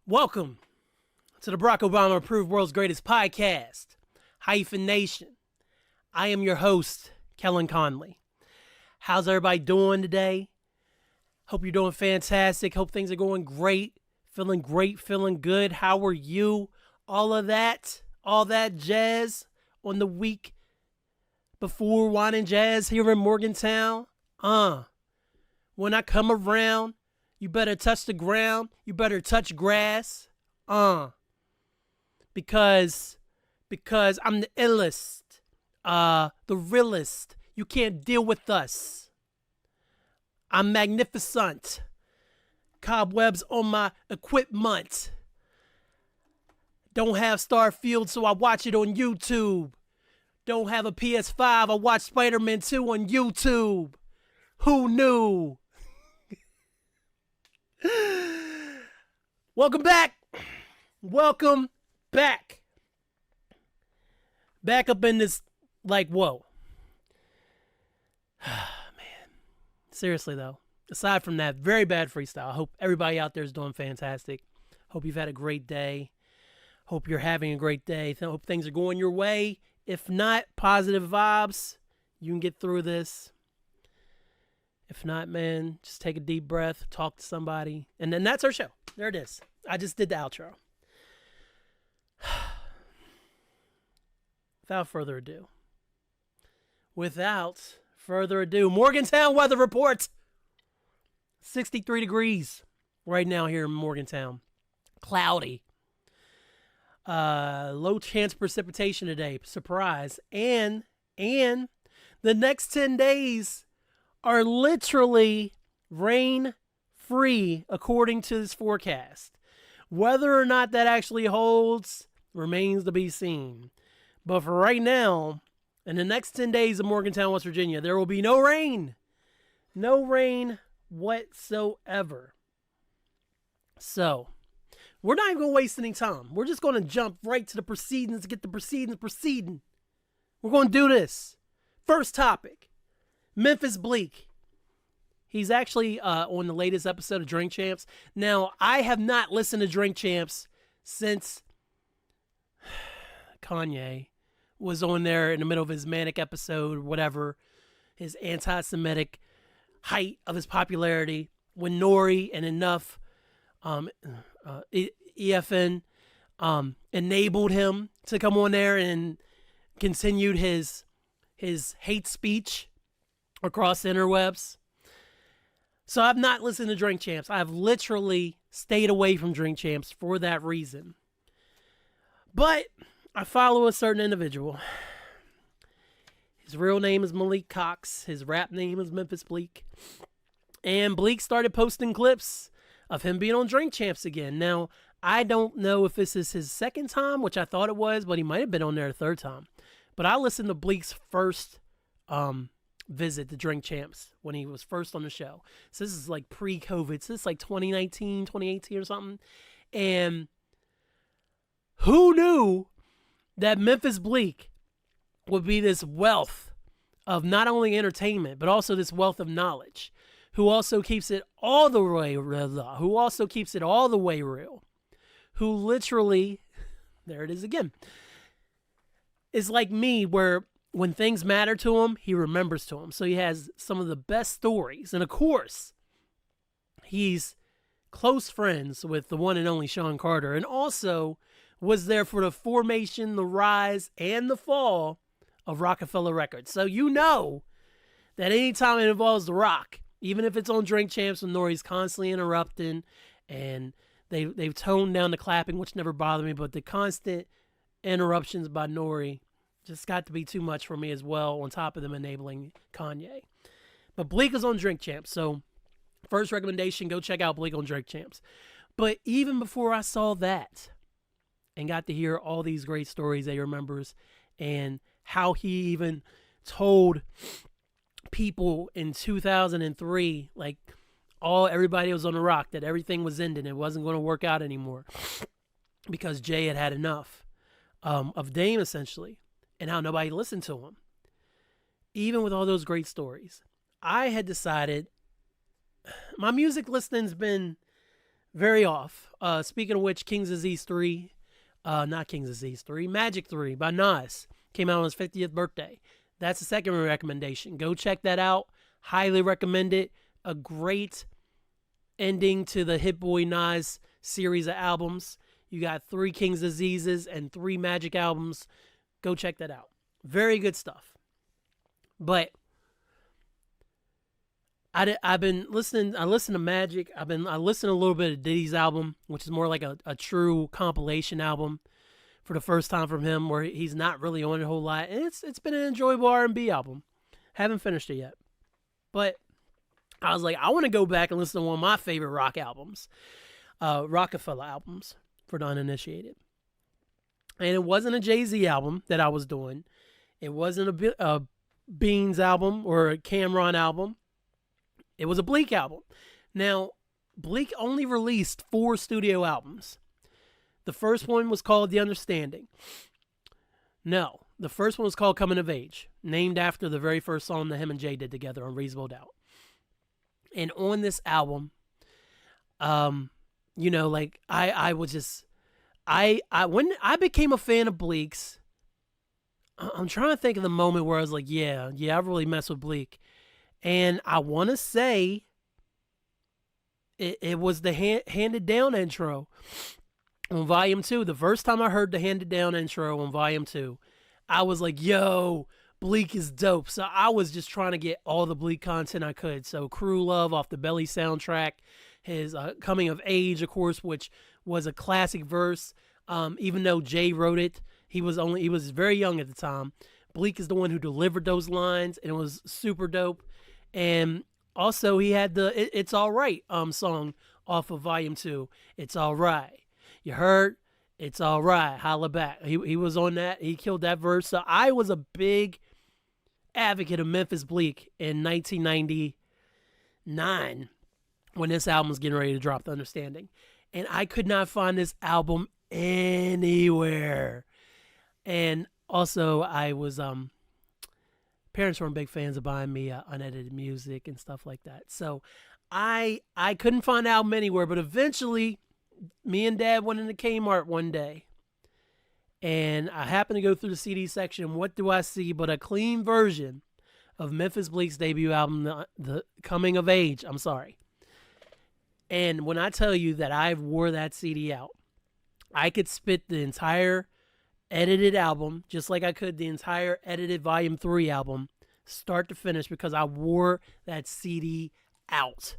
Welcome to the Barack Obama approved world's greatest podcast, Hyphen Nation. I am your host, Kellen Conley. How's everybody doing today? Hope you're doing fantastic. Hope things are going great, feeling good. How are you? All that jazz on the week before wine and jazz here in Morgantown. When I come around, you better touch the ground. You better touch grass. Because I'm the illest, the realest. You can't deal with us. I'm magnificent. Cobwebs on my equipment. Don't have Starfield, so I watch it on YouTube. Don't have a PS5, I watch Spider-Man 2 on YouTube. Who knew? Welcome back. Back up in this, whoa. Man. Seriously, though. Aside from that, very bad freestyle. I hope everybody out there is doing fantastic. Hope you've had a great day. Hope you're having a great day. Hope things are going your way. If not, positive vibes. You can get through this. If not, man, just take a deep breath, talk to somebody. And then that's our show. There it is. I just did the outro. Without further ado, Morgantown weather report. 63 degrees right now here in Morgantown. Cloudy. Low chance precipitation today. Surprise. And the next 10 days are literally rain-free according to this forecast. Whether or not that actually holds remains to be seen. But for right now, in the next 10 days in Morgantown, West Virginia, there will be no rain. No rain whatsoever. So, we're not even going to waste any time. We're just going to jump right to the proceedings to get the proceedings proceeding. We're going to do this. First topic. Memphis Bleek. He's actually on the latest episode of Drink Champs. Now, I have not listened to Drink Champs since Kanye was on there in the middle of his manic episode, whatever, his anti-Semitic height of his popularity, when Nori and enough EFN enabled him to come on there and continued his hate speech across the interwebs. So I've not listened to Drink Champs. I've literally stayed away from Drink Champs for that reason. But I follow a certain individual. His real name is Malik Cox. His rap name is Memphis Bleek. And Bleek started posting clips of him being on Drink Champs again. Now, I don't know if this is his second time, which I thought it was, but he might have been on there a third time. But I listened to Bleek's first visit to Drink Champs when he was first on the show. So this is like pre-COVID. So this is like 2019, 2018 or something. And who knew that Memphis Bleek would be this wealth of not only entertainment, but also this wealth of knowledge, who also keeps it all the way real, who literally, there it is again, is like me, where when things matter to him, he remembers to him. So he has some of the best stories. And of course, he's close friends with the one and only Sean Carter, and also was there for the formation, the rise, and the fall of Rockefeller Records. So you know that anytime it involves The Rock, even if it's on Drink Champs and Nori's constantly interrupting, and they've toned down the clapping, which never bothered me, but the constant interruptions by Nori just got to be too much for me as well, on top of them enabling Kanye. But Bleek is on Drink Champs, so first recommendation, go check out Bleek on Drink Champs. But even before I saw that and got to hear all these great stories that he remembers, and how he even told people in 2003, like everybody was on the rock, that everything was ending, it wasn't going to work out anymore because Jay had had enough of Dame, essentially, and how nobody listened to him. Even with all those great stories, I had decided my music listening's been Very off. Speaking of which, King's Disease 3, not King's Disease 3, Magic 3 by Nas came out on his 50th birthday. That's the second recommendation. Go check that out. Highly recommend it. A great ending to the Hit Boy Nas series of albums. You got 3 King's Diseases and 3 Magic albums. Go check that out. Very good stuff. But I've been listening. I listened to Magic. I listened to a little bit of Diddy's album, which is more like a true compilation album for the first time from him, where he's not really on a whole lot. And it's been an enjoyable R&B album. Haven't finished it yet, but I was like, I want to go back and listen to one of my favorite rock albums, Rockefeller albums for the uninitiated. And it wasn't a Jay-Z album that I was doing. It wasn't a Beans album or a Cameron album. It was a Bleek album. Now, Bleek only released 4 studio albums. The first one was called The Understanding. No, the first one was called Coming of Age, named after the very first song that him and Jay did together on Reasonable Doubt. And on this album, like I was just, when I became a fan of Bleek's, I'm trying to think of the moment where I was like, yeah, I really mess with Bleek. And I want to say it was the Handed Down intro on Volume 2. The first time I heard the Handed Down intro on Volume 2, I was like, yo, Bleek is dope. So I was just trying to get all the Bleek content I could. So Crew Love off the Belly soundtrack, his Coming of Age, of course, which was a classic verse. Even though Jay wrote it, he was very young at the time. Bleek is the one who delivered those lines, and it was super dope. And also he had the It's Alright song off of Volume 2. It's Alright. You heard? It's Alright. Holla back. He was on that. He killed that verse. So I was a big advocate of Memphis Bleek in 1999 when this album was getting ready to drop, The Understanding. And I could not find this album anywhere. And also I was parents weren't big fans of buying me unedited music and stuff like that. So I couldn't find the album anywhere, but eventually me and Dad went into Kmart one day, and I happened to go through the CD section. What do I see but a clean version of Memphis Bleek's debut album, the Coming of Age. I'm sorry. And when I tell you that I wore that CD out, I could spit the entire edited album, just like I could the entire edited Volume 3 album, start to finish, because I wore that CD out.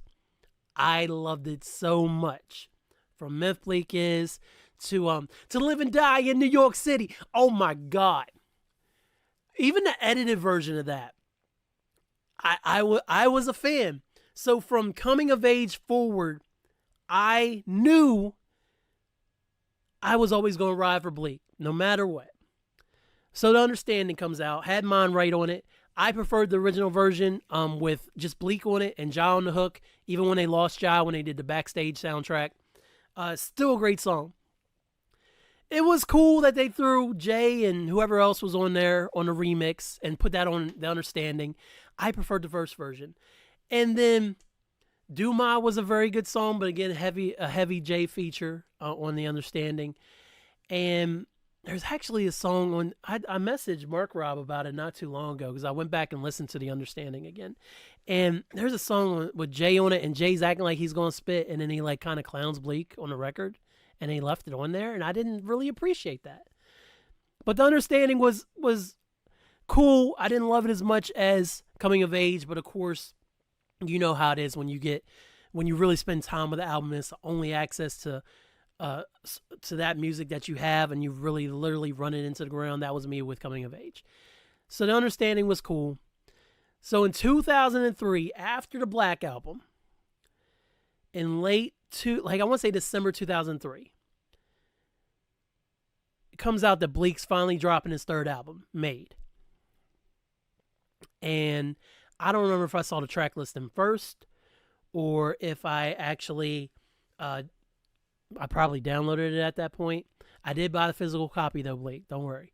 I loved it so much. From Memphis Bleek is to Live and Die in New York City. Oh my God. Even the edited version of that, I was a fan. So from Coming of Age forward, I knew I was always going to ride for Bleek, no matter what. So The Understanding comes out, had mine right on it. I preferred the original version with just Bleek on it and Ja on the hook, even when they lost Ja when they did the backstage soundtrack. Still a great song. It was cool that they threw Jay and whoever else was on there on the remix and put that on The Understanding. I preferred the first version. And then Duma was a very good song, but again, a heavy Jay feature on The Understanding. And there's actually a song on, I messaged Mark Rob about it not too long ago, because I went back and listened to The Understanding again. And there's a song with Jay on it, and Jay's acting like he's going to spit, and then he like kind of clowns Bleek on the record, and he left it on there, and I didn't really appreciate that. But The Understanding was cool. I didn't love it as much as Coming of Age, but of course, you know how it is when you really spend time with the album. It's the only access to that music that you have, and you really literally run it into the ground. That was me with Coming of Age. So The Understanding was cool. So in 2003, after the Black Album, in I want to say December 2003, it comes out that Bleek's finally dropping his third album, M.A.D.E. And I don't remember if I saw the track listing first, or if I actually, I probably downloaded it at that point. I did buy the physical copy though, Bleek, don't worry.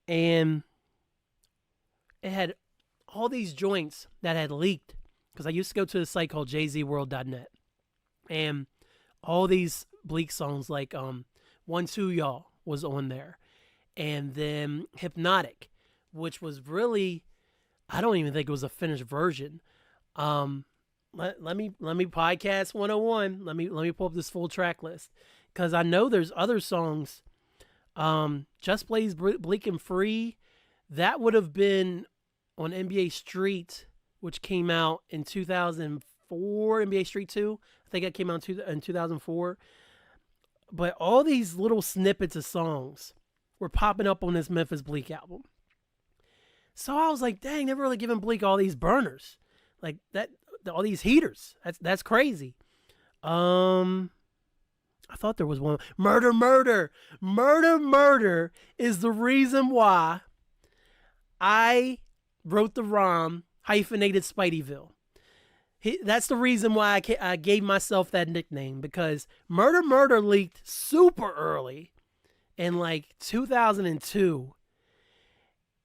And it had all these joints that had leaked, because I used to go to a site called jzworld.net. And all these Bleak songs like One Two Y'all was on there, and then Hypnotic, which was really, I don't even think it was a finished version. Let me podcast 101. Let me pull up this full track list, because I know there's other songs. Just Blaze Bleak and Free, that would have been on NBA Street, which came out in 2004. NBA Street 2, I think that came out in 2004. But all these little snippets of songs were popping up on this Memphis Bleek album. So I was like, dang, they're really giving Bleek all these burners. Like that, all these heaters. That's crazy. I thought there was one. Murder, Murder. Murder, Murder is the reason why I wrote the ROM hyphenated Spideyville. That's the reason why I gave myself that nickname, because Murder, Murder leaked super early in like 2002.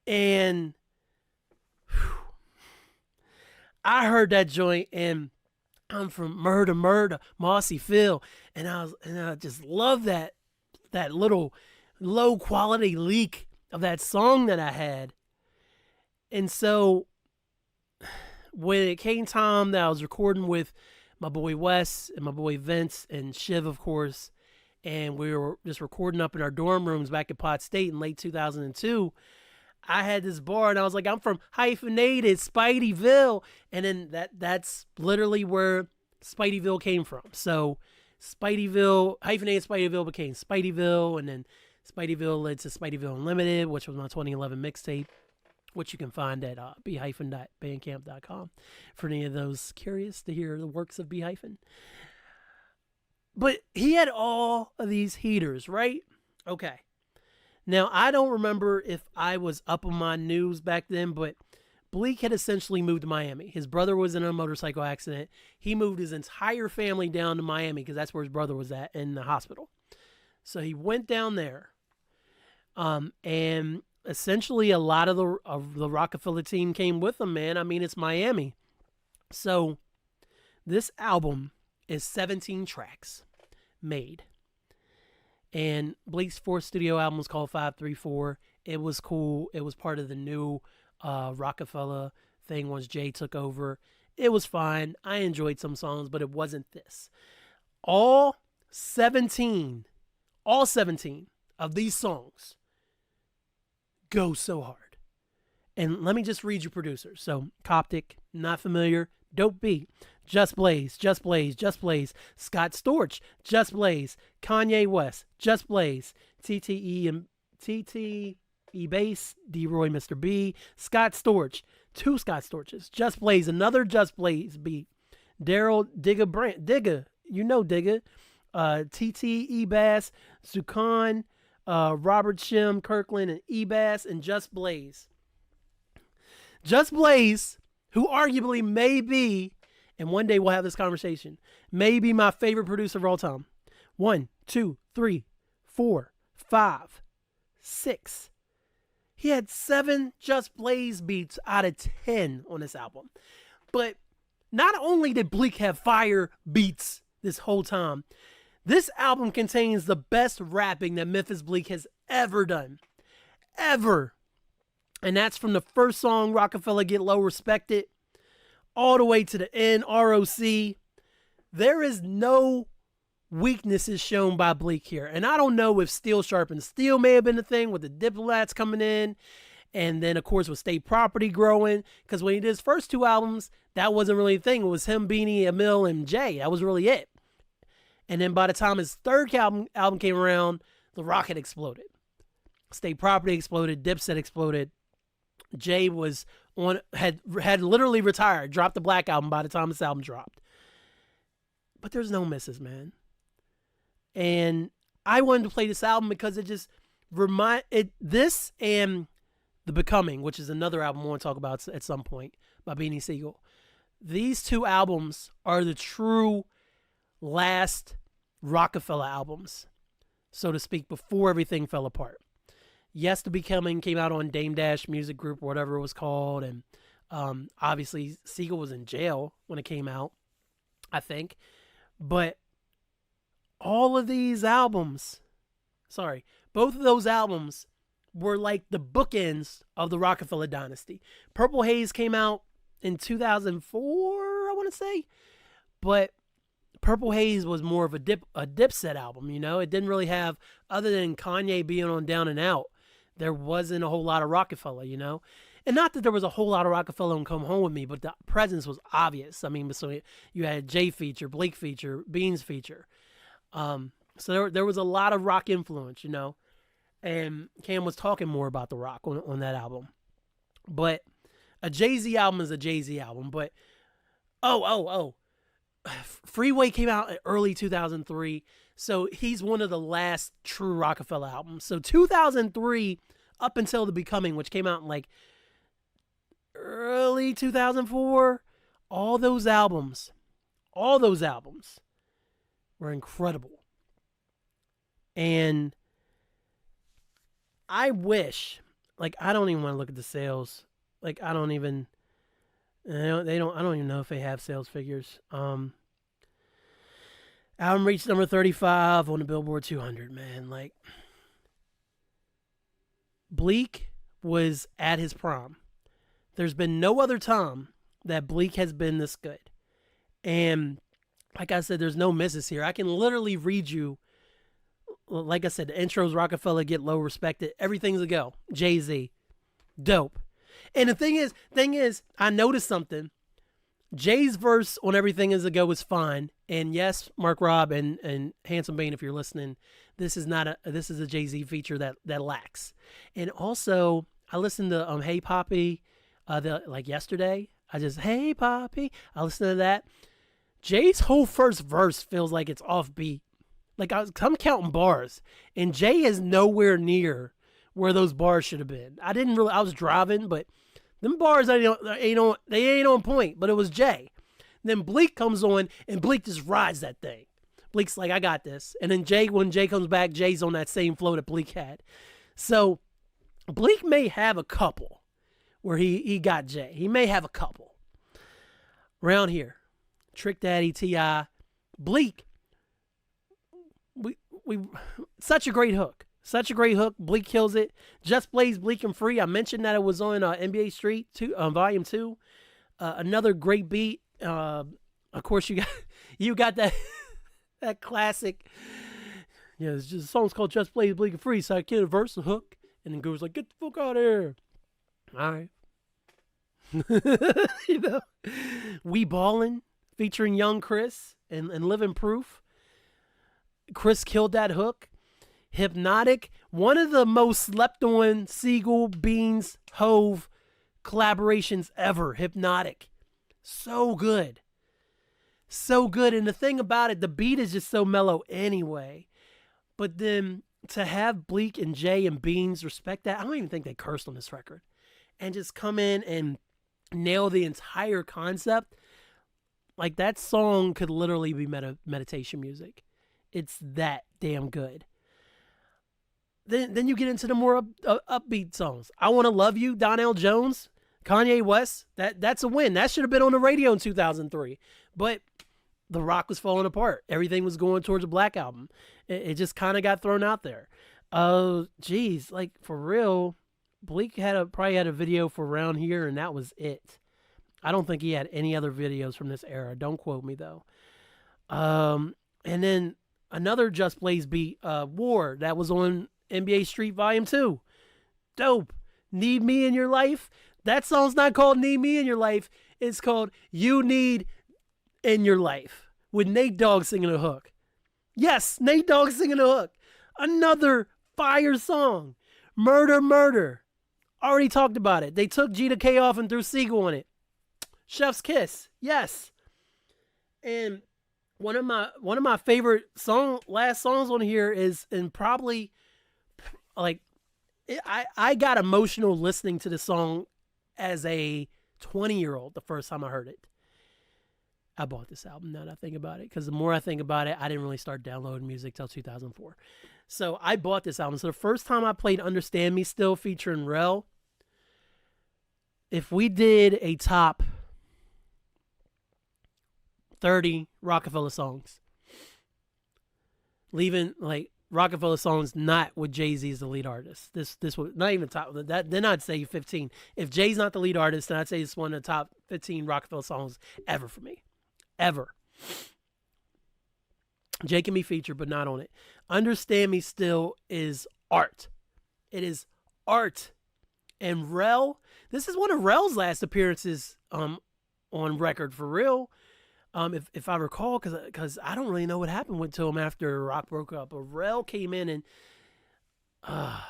And I heard that joint, and I'm from Murder, Murder, Mossy Phil, and I just love that little low quality leak of that song that I had. And so when it came time that I was recording with my boy Wes and my boy Vince and Shiv, of course, and we were just recording up in our dorm rooms back at Pot State in late 2002, I had this bar, and I was like, I'm from hyphenated Spideyville. And then that's literally where Spideyville came from. So Spideyville, hyphenated Spideyville became Spideyville, and then Spideyville led to Spideyville Unlimited, which was my 2011 mixtape, which you can find at b-bandcamp.com for any of those curious to hear the works of B-. But he had all of these heaters, right? Okay. Now, I don't remember if I was up on my news back then, but Bleek had essentially moved to Miami. His brother was in a motorcycle accident. He moved his entire family down to Miami because that's where his brother was at in the hospital. So he went down there. And essentially a lot of the Rockefeller team came with him, man. I mean, it's Miami. So this album is 17 tracks made. And Bleek's fourth studio album was called 534. It was cool. It was part of the new Rockefeller thing once Jay took over. It was fine. I enjoyed some songs, but it wasn't this. All 17 of these songs go so hard. And let me just read you producers. So Coptic, not familiar. Dope Beat, Just Blaze, Just Blaze, Just Blaze, Scott Storch, Just Blaze, Kanye West, Just Blaze, TTE Bass, D-Roy, Mr. B, Scott Storch, two Scott Storches, Just Blaze, another Just Blaze beat, Daryl Digga, you know Digga, TTE Bass, Zukan, Robert Shim, Kirkland, and E-Bass, and Just Blaze. Just Blaze, who arguably may be, and one day we'll have this conversation, may be my favorite producer of all time. 1, 2, 3, 4, 5, 6. He had 7 Just Blaze beats out of 10 on this album. But not only did Bleek have fire beats this whole time, this album contains the best rapping that Memphis Bleek has ever done. Ever. And that's from the first song, Rockefeller Get Low Respected, all the way to the end, ROC. There is no weaknesses shown by Bleek here. And I don't know if Steel Sharpens Steel may have been the thing with the Diplomats coming in. And then, of course, with State Property growing. Because when he did his first 2 albums, that wasn't really a thing. It was him, Beanie, Emil, and Jay. That was really it. And then by the time his third album came around, the rocket exploded. State Property exploded. Dipset exploded. Jay was had literally retired, dropped the Black Album by the time this album dropped. But there's no misses, man. And I wanted to play this album because it just this and The Becoming, which is another album I want to talk about at some point by Beanie Sigel. These 2 albums are the true last Rockefeller albums, so to speak, before everything fell apart. Yes, The Becoming came out on Dame Dash Music Group or whatever it was called. And obviously Siegel was in jail when it came out, I think. But all of these albums, both of those albums were like the bookends of the Rockefeller dynasty. Purple Haze came out in 2004, I want to say, but Purple Haze was more of a Dipset album, you know? It didn't really have, other than Kanye being on Down and Out, there wasn't a whole lot of Rockefeller, you know? And not that there was a whole lot of Rockefeller on Come Home With Me, but the presence was obvious. I mean, so you had Jay feature, Bleek feature, Beans feature. So there was a lot of rock influence, you know? And Cam was talking more about the rock on that album. But a Jay-Z album is a Jay-Z album. But, Freeway came out in early 2003. So he's one of the last true Rockefeller albums. So 2003 up until The Becoming, which came out in like early 2004, all those albums were incredible. And I wish, like, I don't even want to look at the sales. Like, I don't even know if they have sales figures. Album reached number 35 on the Billboard 200, man. Like, Bleek was at his prime. There's been no other time that Bleek has been this good. And like I said, there's no misses here. I can literally read you, like I said, the intros, Rockefeller, Get Low, Respected. Everything's a go. Jay-Z. Dope. And the thing is, I noticed something. Jay's verse on Everything Is a Go was fine. And yes, Mark Robb and Handsome Bane, if you're listening, this is a Jay-Z feature that lacks. And also, I listened to Hey Poppy yesterday. Hey Poppy. I listened to that. Jay's whole first verse feels like it's offbeat. Like I'm counting bars, and Jay is nowhere near where those bars should have been. I was driving, but them bars ain't on point, but it was Jay. Then Bleek comes on, and Bleek just rides that thing. Bleek's like, I got this. And then when Jay comes back, Jay's on that same flow that Bleek had. So Bleek may have a couple where he got Jay. He may have a couple. Around here, Trick Daddy, T.I., Bleek, we such a great hook. Such a great hook. Bleek kills it. Just Blaze, Bleek and Free. I mentioned that it was on NBA Street Volume 2. Another great beat. Of course, you got that that classic. Yeah, it's just, the song's called Just Blaze, Bleek and Free. So I get a verse, a hook, and then goes like, get the fuck out of here. All right. You know, We Ballin', featuring Young Chris and Living Proof. Chris killed that hook. Hypnotic, one of the most slept on Siegel, Beans, Hove collaborations ever. Hypnotic. So good. So good. And the thing about it, the beat is just so mellow anyway. But then to have Bleek and Jay and Beans respect that, I don't even think they cursed on this record. And just come in and nail the entire concept. Like, that song could literally be meditation music. It's that damn good. Then you get into the more upbeat songs. I Want to Love You, Donnell Jones, Kanye West. That's a win. That should have been on the radio in 2003. But the rock was falling apart. Everything was going towards a Black album. It just kind of got thrown out there. Geez, like, for real, Bleek probably had a video for Around Here, and that was it. I don't think he had any other videos from this era. Don't quote me, though. And then another Just Blaze beat, War, that was on NBA Street Volume 2. Dope. Need Me in Your Life. That song's not called Need Me in Your Life. It's called You Need in Your Life, with Nate Dogg singing a hook. Yes, Nate Dogg singing a hook. Another fire song. Murder, Murder. Already talked about it. They took G to K off and threw Siegel on it. Chef's Kiss. Yes. And one of my favorite last songs on here is, and probably, like, I got emotional listening to the song as a 20-year-old the first time I heard it. I bought this album now that I think about it, because the more I think about it, I didn't really start downloading music till 2004. So I bought this album. So the first time I played Understand Me Still featuring Rel, if we did a top 30 Rockefeller songs, leaving like Rockefeller songs not with Jay-Z as the lead artist. This was not even top that. Then I'd say 15. If Jay's not the lead artist, then I'd say it's one of the top 15 Rockefeller songs ever for me, ever. Jay can be featured, but not on it. Understand Me Still is art. It is art. And Rel, this is one of Rel's last appearances on record for real. If I recall, because I don't really know what happened to him after Rock broke up. But Rel came in and I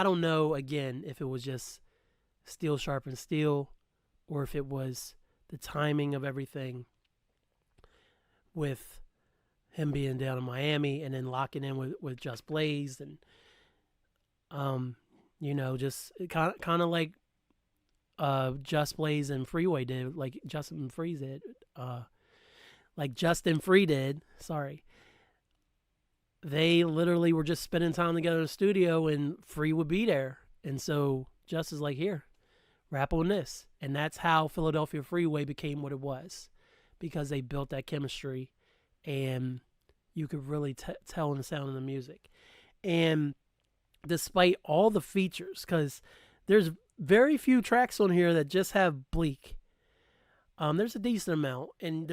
don't know again if it was just steel sharpened steel, or if it was the timing of everything with him being down in Miami and then locking in with Just Blaze and just kind of like Just Blaze and Freeway did, like Justin Free did, sorry. They literally were just spending time together in the studio and Free would be there. And so Just is like, here, rap on this. And that's how Philadelphia Freeway became what it was, because they built that chemistry and you could really tell in the sound of the music. And despite all the features, because there's very few tracks on here that just have Bleek. There's a decent amount, and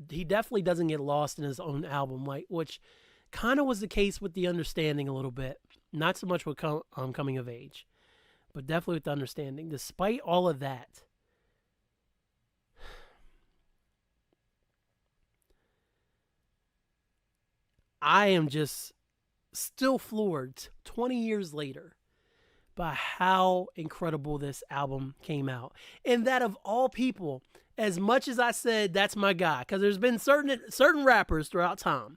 he definitely doesn't get lost in his own album, which kind of was the case with The Understanding a little bit. Not so much with Coming of Age, but definitely with The Understanding. Despite all of that, I am just still floored 20 years later by how incredible this album came out. And that of all people, as much as I said that's my guy, because there's been certain rappers throughout time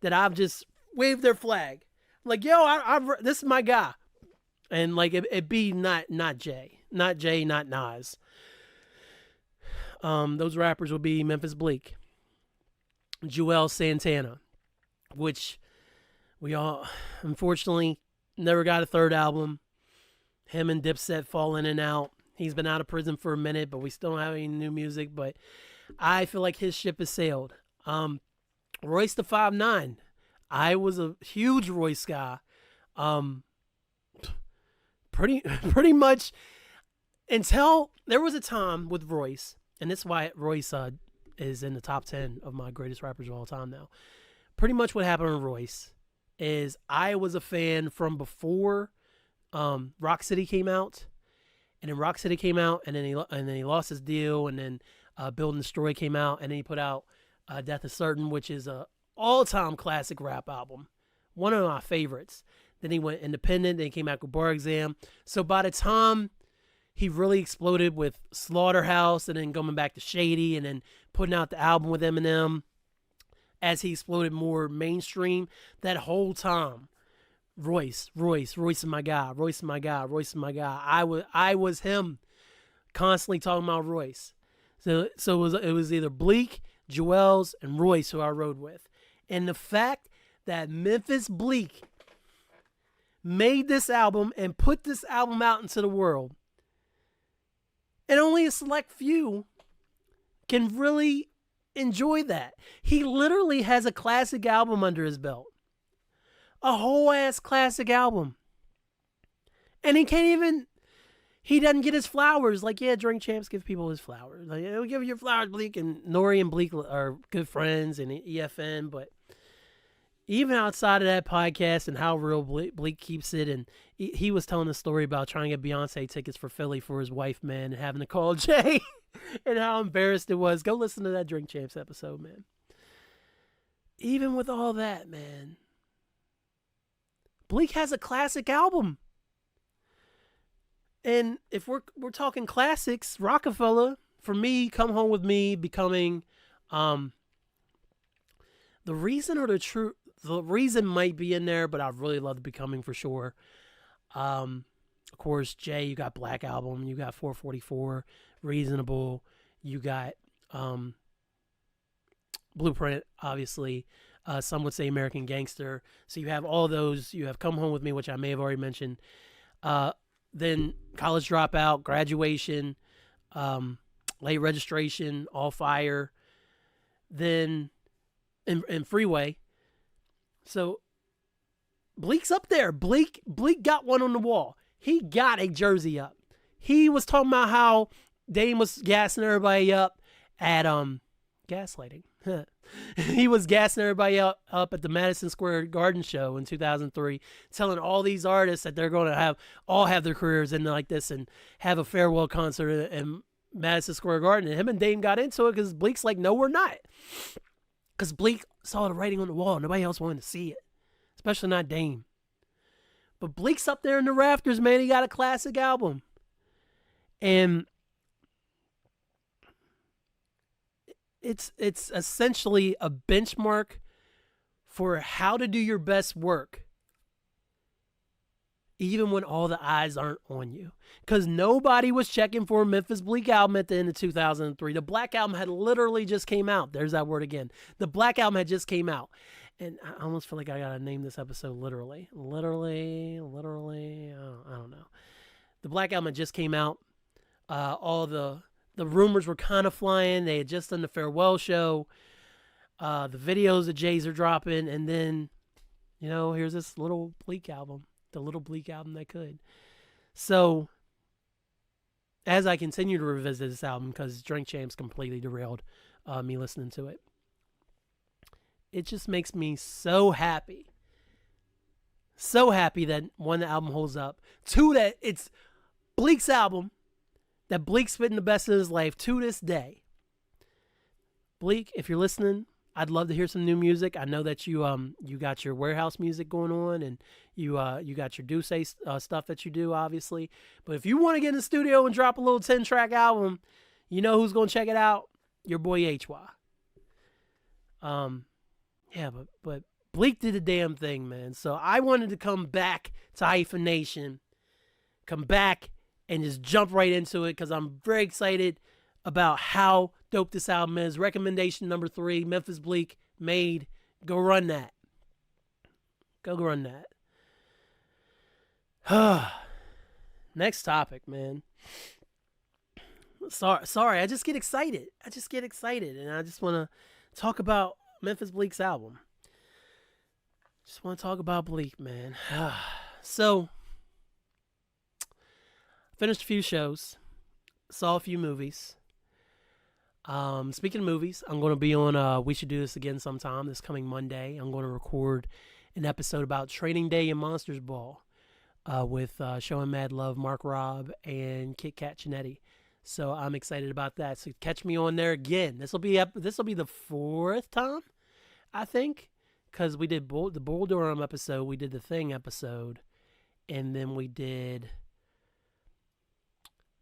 that I've just waved their flag. Like, yo, this is my guy. And like it be not Jay, not Nas. Those rappers would be Memphis Bleek, Joel Santana, which we all, unfortunately, never got a third album. Him and Dipset fall in and out. He's been out of prison for a minute, but we still don't have any new music. But I feel like his ship has sailed. Royce the 5'9". I was a huge Royce guy. Pretty much until there was a time with Royce, and that's why Royce is in the top 10 of my greatest rappers of all time now. Pretty much what happened with Royce is I was a fan from before Rock City came out, and then Rock City came out, and then he lost his deal, and then Build and Destroy came out, and then he put out Death is Certain, which is a all-time classic rap album, one of my favorites. Then he went independent, then he came out with Bar Exam. So by the time he really exploded with Slaughterhouse, and then going back to Shady, and then putting out the album with Eminem, as he exploded more mainstream, that whole time, Royce is my guy, Royce is my guy, Royce is my guy. I was him, constantly talking about Royce. So it was either Bleek, Joel's, and Royce who I rode with. And the fact that Memphis Bleek made this album and put this album out into the world, and only a select few can really enjoy that. He literally has a classic album under his belt. A whole ass classic album. And he doesn't get his flowers. Like, yeah, Drink Champs give people his flowers. Like, yeah, we'll give you your flowers, Bleek. And Nori and Bleek are good friends and EFN. But even outside of that podcast and how real Bleek keeps it, and he was telling a story about trying to get Beyonce tickets for Philly for his wife, man, and having to call Jay and how embarrassed it was. Go listen to that Drink Champs episode, man. Even with all that, man, Bleek has a classic album. And if we're talking classics, Rockefeller, for me, Come Home With Me, Becoming, the reason might be in there, but I really love Becoming for sure. Of course, Jay, you got Black Album, you got 444, Reasonable, you got Blueprint, obviously. Some would say American Gangster. So you have all those. You have Come Home With Me, which I may have already mentioned. Then College Dropout, Graduation, Late Registration, All Fire. then in Freeway. So Bleek's up there. Bleek got one on the wall. He got a jersey up. He was talking about how Dame was gassing everybody up at gaslighting. He was gassing everybody up at the Madison Square Garden show in 2003, telling all these artists that they're going to all have their careers in like this and have a farewell concert in Madison Square Garden. And him and Dame got into it because Bleek's like, no, we're not. Because Bleek saw the writing on the wall. Nobody else wanted to see it, especially not Dame. But Bleek's up there in the rafters, man. He got a classic album. And it's essentially a benchmark for how to do your best work, even when all the eyes aren't on you. Because nobody was checking for a Memphis Bleek album at the end of 2003. The Black Album had literally just came out. There's that word again. The Black Album had just came out. And I almost feel like I got to name this episode literally. Literally, I don't know. The Black Album had just came out. All the rumors were kind of flying. They had just done the farewell show. The videos that Jays are dropping. And then, here's this little Bleek album. The little Bleek album that could. So, as I continue to revisit this album, because Drink Champs completely derailed me listening to it, it just makes me so happy. So happy that, one, the album holds up. Two, that it's Bleek's album, that Bleek's spitting the best of his life to this day. Bleek, if you're listening, I'd love to hear some new music. I know that you got your warehouse music going on, and you got your Duce stuff that you do, obviously. But if you want to get in the studio and drop a little 10-track album, you know who's going to check it out? Your boy HY. Yeah, but Bleek did the damn thing, man. So I wanted to come back to Hyphen Nation, come back and just jump right into it because I'm very excited about how dope this album is. Recommendation number 3, Memphis Bleek, M.A.D.E. Go run that. Go run that. Next topic, man. Sorry, I just get excited. And I just want to talk about Memphis Bleek's album. Just want to talk about Bleek, man. So, finished a few shows. Saw a few movies. Speaking of movies, I'm going to be on We Should Do This Again sometime this coming Monday. I'm going to record an episode about Training Day and Monsters Ball with showing mad love Mark Robb and Kit Kat Chinetti. So I'm excited about that. So catch me on there again. This will be the 4th time, I think, because we did the Bull Durham episode, we did the Thing episode, and then we did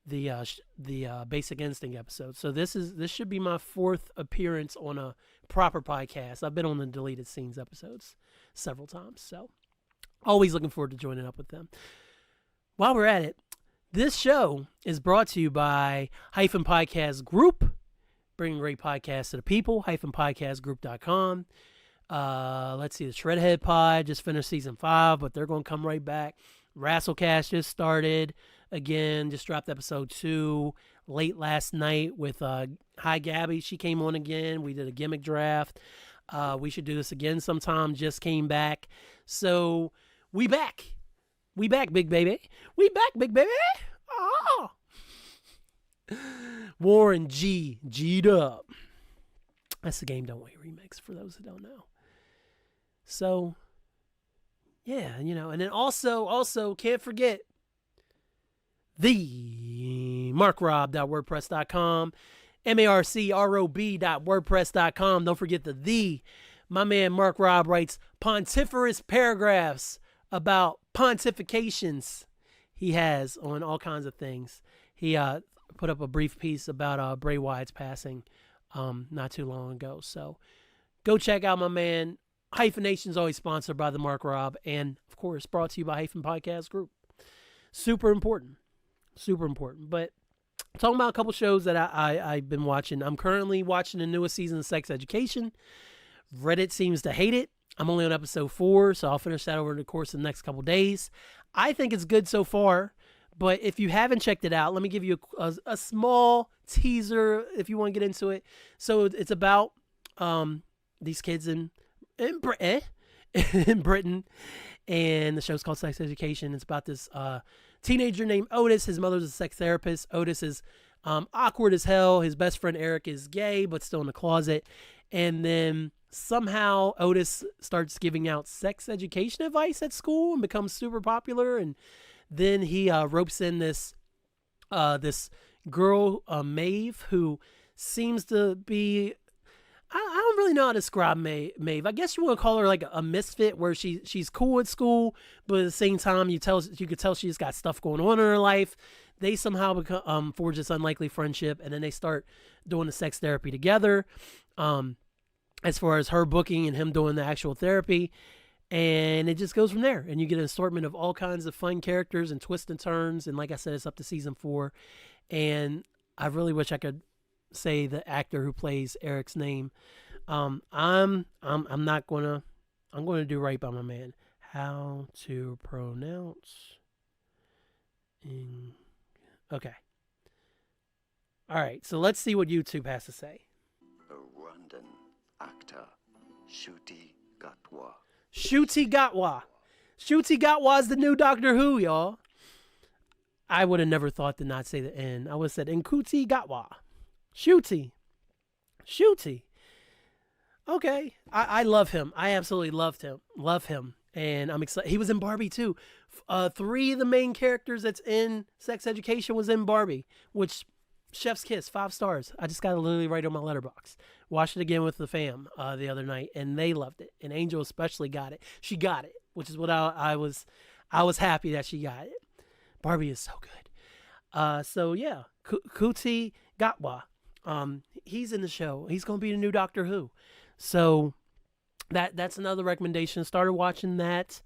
the Basic Instinct episode. So this should be my 4th appearance on a proper podcast. I've been on the Deleted Scenes episodes several times, so always looking forward to joining up with them. While we're at it, this show is brought to you by Hyphen Podcast Group, bringing great podcasts to the people, hyphenpodcastgroup.com. Let's see, the Shredhead Pod just finished season 5, but they're going to come right back. Rasslecast just started again, just dropped episode 2 late last night with Hi Gabby. She came on again. We did a gimmick draft. We Should Do This Again sometime just came back. So we back. We back, big baby. We back, big baby. Oh. Warren G'd up. That's the Game Don't Wait remix for those that don't know. So, yeah, and then also can't forget the markrob.wordpress.com, marcrob.wordpress.com. Don't forget the. My man Mark Robb writes pontiferous paragraphs about pontifications he has on all kinds of things. He put up a brief piece about Bray Wyatt's passing not too long ago. So go check out my man. Hyphen Nation's always sponsored by the Mark Robb, and of course brought to you by Hyphen Podcast Group. Super important. But talking about a couple shows that I've been watching. I'm currently watching the newest season of Sex Education. Reddit seems to hate it. I'm only on episode 4, so I'll finish that over the course of the next couple days. I think it's good so far, but if you haven't checked it out, let me give you a small teaser if you want to get into it. So it's about these kids in Britain, in Britain, and the show's called Sex Education. It's about this teenager named Otis. His mother's a sex therapist. Otis is awkward as hell. His best friend Eric is gay, but still in the closet. And then somehow Otis starts giving out sex education advice at school and becomes super popular. And then he ropes in this girl, Maeve, who seems to be, I don't really know how to describe Maeve. I guess you want to call her like a misfit, where she's cool at school, but at the same time you could tell she's got stuff going on in her life. They somehow forge this unlikely friendship, and then they start doing the sex therapy together. As far as her booking and him doing the actual therapy, and it just goes from there. And you get an assortment of all kinds of fun characters and twists and turns. And like I said, it's up to season 4, and I really wish I could say the actor who plays Eric's name. I'm going to do right by my man. How to pronounce okay. All right, so let's see what YouTube has to say. A Rwandan actor, Shuti Gatwa. Shuti Gatwa. Shuti Gatwa is the new Doctor Who, y'all. I would have never thought to not say the N. I would have said Nkuti Gatwa. Shuti. Okay. I love him. I absolutely love him. And I'm excited. He was in Barbie too. 3 of the main characters that's in Sex Education was in Barbie, which chef's kiss, 5 stars. I just got to literally write on my letterbox. Watched it again with the fam the other night, and they loved it. And Angel especially got it. She got it, which is what I was happy that she got it. Barbie is so good. So yeah, Kuti Gatwa. He's in the show. He's gonna be the new Doctor Who. So that's another recommendation. Started watching that.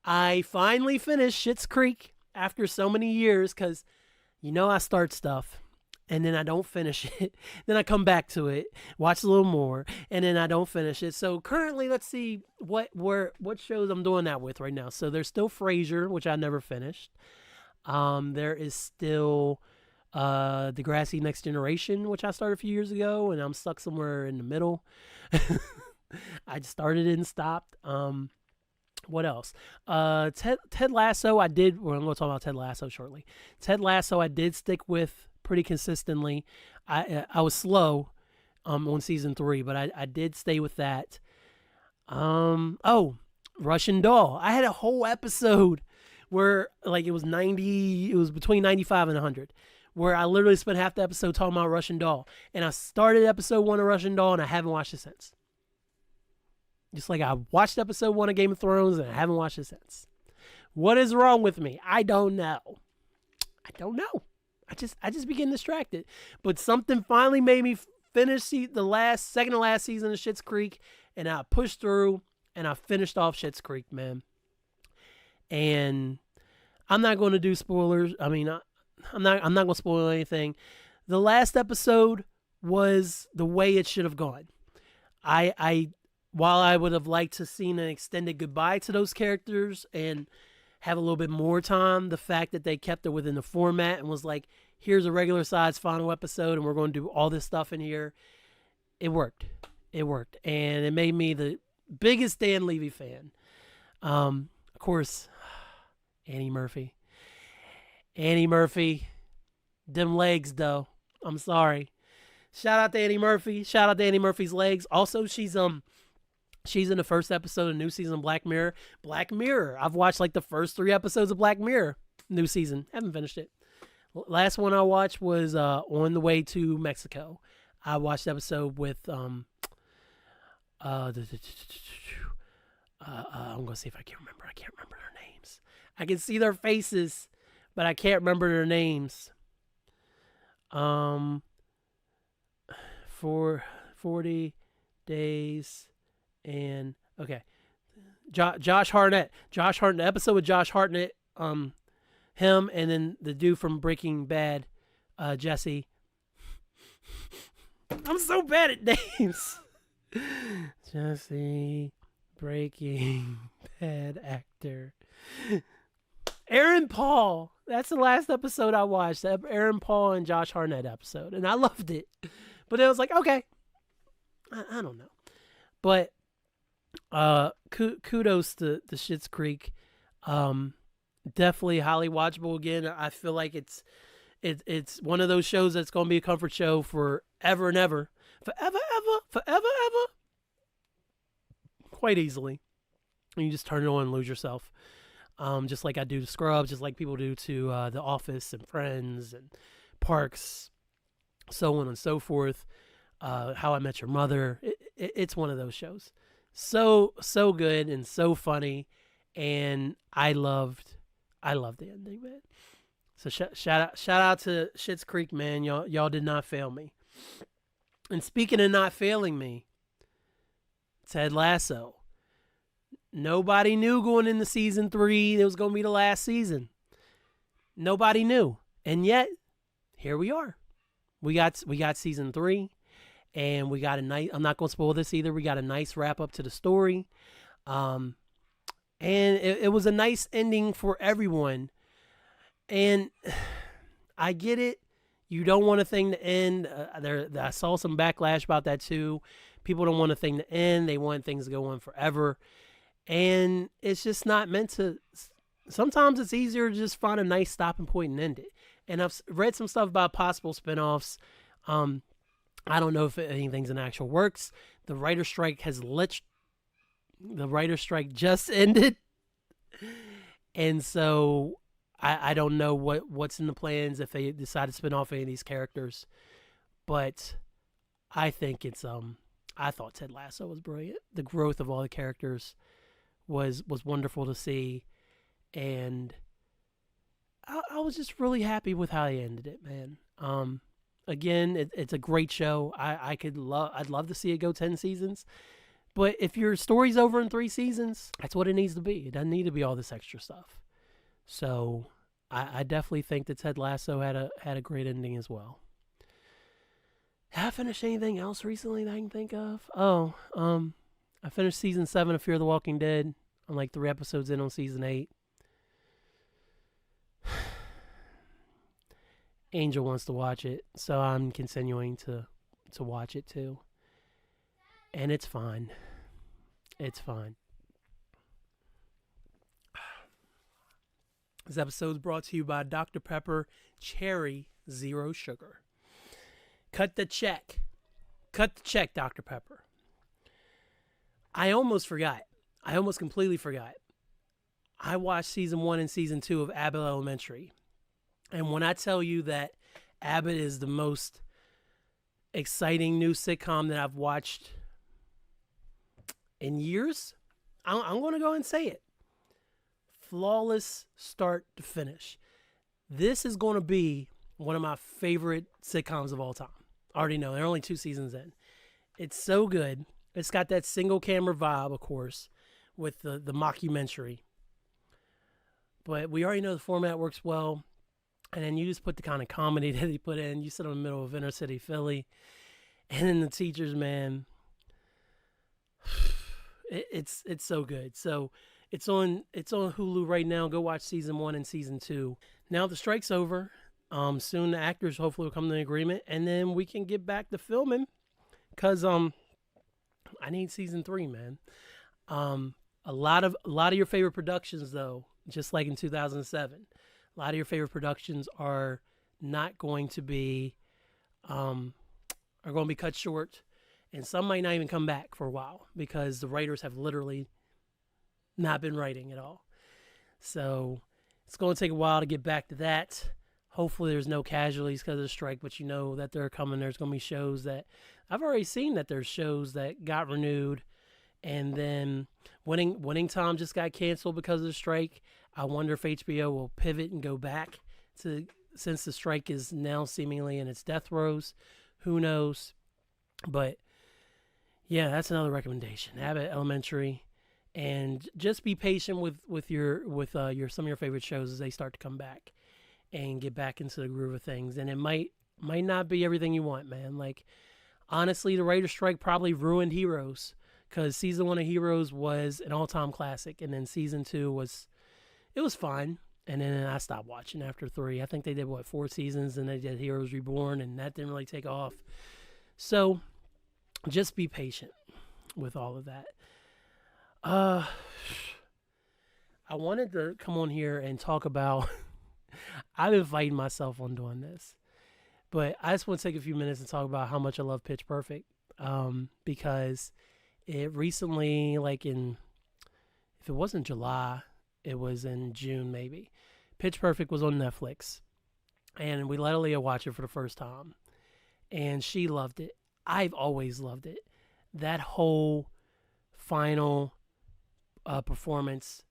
I finally finished Schitt's Creek after so many years, because I start stuff and then I don't finish it. Then I come back to it, watch a little more, and then I don't finish it. So currently, let's see what shows I'm doing that with right now. So there's still Frasier, which I never finished. There is still Degrassi Next Generation, which I started a few years ago, and I'm stuck somewhere in the middle. I just started it and stopped. What else? Ted Lasso, I'm going to talk about Ted Lasso shortly. Ted Lasso, I did stick with pretty consistently. I was slow on season 3, but I did stay with that. Russian Doll. I had a whole episode where it was between 95 and 100, where I literally spent half the episode talking about Russian Doll. And I started episode 1 of Russian Doll, and I haven't watched it since. Just like I watched episode 1 of Game of Thrones, and I haven't watched it since. What is wrong with me? I don't know. I just begin distracted. But something finally made me finish second to last season of Schitt's Creek, and I pushed through, and I finished off Schitt's Creek, man. And I'm not going to do spoilers. I mean, I'm not going to spoil anything. The last episode was the way it should have gone. While I would have liked to seen an extended goodbye to those characters and have a little bit more time, the fact that they kept it within the format and was like, here's a regular size final episode and we're going to do all this stuff in here, it worked. And it made me the biggest Dan Levy fan. Of course, Annie Murphy. Them legs, though. I'm sorry. Shout out to Annie Murphy. Shout out to Annie Murphy's legs. Also, she's in the first episode of new season of Black Mirror. I've watched the first 3 episodes of Black Mirror new season. Haven't finished it. Last one I watched was On the Way to Mexico. I watched the episode with I'm gonna see if I can remember. I can't remember their names. I can see their faces, but I can't remember their names. For 40 days and okay. Josh Hartnett. The episode with Josh Hartnett, him and then the dude from Breaking Bad, Jesse. I'm so bad at names. Jesse, Breaking Bad actor. Aaron Paul. That's the last episode I watched. The Aaron Paul and Josh Hartnett episode. And I loved it. But it was like, okay. I don't know. But kudos to Schitt's Creek. Definitely highly watchable again. I feel like it's one of those shows that's going to be a comfort show forever and ever. Forever. Quite easily. And you just turn it on and lose yourself. Just like I do to Scrubs, just like people do to The Office and Friends and Parks, so on and so forth. How I Met Your Mother. It's one of those shows. So good and so funny, and I loved the ending, man. So shout out to Schitt's Creek, man. Y'all did not fail me. And speaking of not failing me, Ted Lasso. Nobody knew going into season 3 it was going to be the last season. Nobody knew, and yet here we are. We got season 3. And we got a nice, I'm not going to spoil this either. We got a nice wrap up to the story. And it was a nice ending for everyone. And I get it. You don't want a thing to end. I saw some backlash about that too. People don't want a thing to end. They want things to go on forever. And it's just not meant to. Sometimes it's easier to just find a nice stopping point and end it. And I've read some stuff about possible spinoffs. I don't know if anything's in actual works. The writer's strike just ended. And so I don't know what's in the plans if they decide to spin off any of these characters. But I think I thought Ted Lasso was brilliant. The growth of all the characters was wonderful to see. And I was just really happy with how they ended it, man. Again, it's a great show. I'd love to see it go 10 seasons. But if your story's over in 3 seasons, that's what it needs to be. It doesn't need to be all this extra stuff. So I definitely think that Ted Lasso had a great ending as well. Have I finished anything else recently that I can think of? I finished season 7 of Fear the Walking Dead. I'm like 3 episodes in on season 8. Angel wants to watch it, so I'm continuing to watch it too. And it's fine. It's fine. This episode is brought to you by Dr. Pepper Cherry Zero Sugar. Cut the check. Cut the check, Dr. Pepper. I almost forgot. I almost completely forgot. I watched season 1 and season 2 of Abbot Elementary. And when I tell you that Abbott is the most exciting new sitcom that I've watched in years, I'm going to go and say it. Flawless start to finish. This is going to be one of my favorite sitcoms of all time. I already know. They're only 2 seasons in. It's so good. It's got that single camera vibe, of course, with the mockumentary. But we already know the format works well. And then you just put the kind of comedy that he put in. You sit in the middle of inner city Philly. And then the teachers, man. It's so good. So it's on Hulu right now. Go watch season 1 and season 2. Now the strike's over. Soon the actors hopefully will come to an agreement. And then we can get back to filming. Because I need season 3, man. A lot of your favorite productions, though, just like in 2007. A lot of your favorite productions are not going to be, are going to be cut short, and some might not even come back for a while because the writers have literally not been writing at all. So it's going to take a while to get back to that. Hopefully there's no casualties because of the strike, but you know that they're coming. There's going to be shows that I've already seen that there's shows that got renewed, and then Winning Time just got canceled because of the strike. I wonder if HBO will pivot and go back to, since the strike is now seemingly in its death throes. Who knows? But yeah, that's another recommendation. Abbot Elementary, and just be patient with some of your favorite shows as they start to come back and get back into the groove of things. And it might not be everything you want, man. Like honestly, the writer's strike probably ruined Heroes, because season 1 of Heroes was an all-time classic, and then season 2 was fine, and then I stopped watching after 3. I think they did 4 seasons, and they did Heroes Reborn, and that didn't really take off. So just be patient with all of that. Uh, I wanted to come on here and talk about. I've been fighting myself on doing this, but I just want to take a few minutes and talk about how much I love Pitch Perfect. Because it recently, like if it wasn't July, it was in June maybe. Pitch Perfect was on Netflix, and we let Aaliyah watch it for the first time, and she loved it. I've always loved it. That whole final performance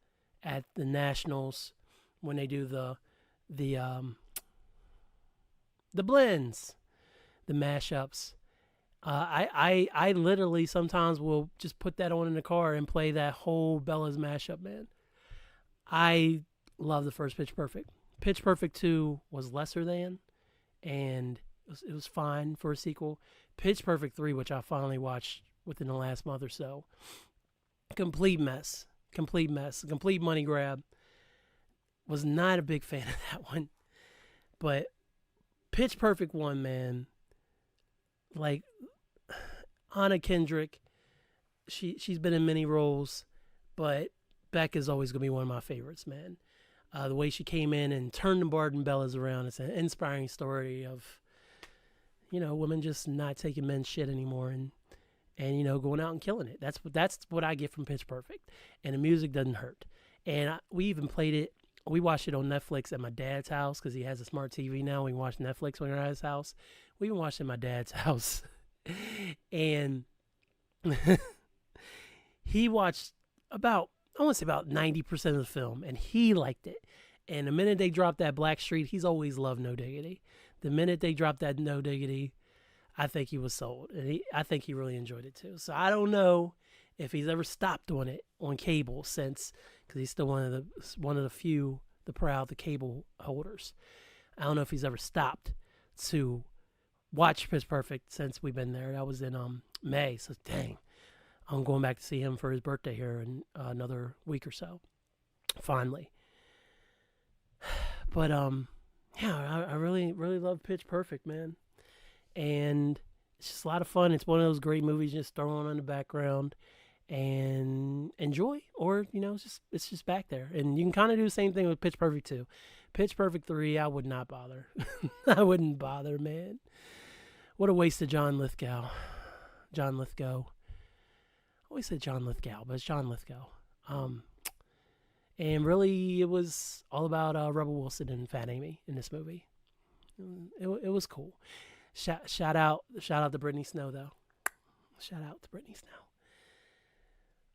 at the Nationals when they do the blends, the mashups. I literally sometimes will just put that on in the car and play that whole Bella's mashup, man. I love the first Pitch Perfect. Pitch Perfect 2 was lesser than, and it was fine for a sequel. Pitch Perfect 3, which I finally watched within the last month or so, complete mess. Complete money grab. Was not a big fan of that one. But Pitch Perfect 1, man, like Anna Kendrick, she's been in many roles, but Beck is always going to be one of my favorites, man. The way she came in and turned the Barden Bellas around, it's an inspiring story of, women just not taking men's shit anymore and going out and killing it. That's what I get from Pitch Perfect. And the music doesn't hurt. And we even played it. We watched it on Netflix at my dad's house because he has a smart TV now. We watch Netflix when we're at his house. We even watched it at my dad's house. And he watched about 90% of the film, and he liked it. And the minute they dropped that Black Street, he's always loved No Diggity. The minute they dropped that No Diggity, I think he was sold, and I think he really enjoyed it too. So I don't know if he's ever stopped doing it on cable since, because he's still one of the few, the cable holders. I don't know if he's ever stopped to watch Pitch Perfect since we've been there. That was in May, so dang, I'm going back to see him for his birthday here in another week or so. Finally, but yeah, I really love Pitch Perfect, man. And it's just a lot of fun. It's one of those great movies you just throw on in the background and enjoy, or it's just back there. And you can kind of do the same thing with Pitch Perfect 2. Pitch Perfect 3, I would not bother. I wouldn't bother, man. What a waste of John Lithgow. I always say John Lithgow, but it's John Lithgow. And really, it was all about Rebel Wilson and Fat Amy in this movie. It was cool. Shout out to Brittany Snow, though. Shout out to Brittany Snow.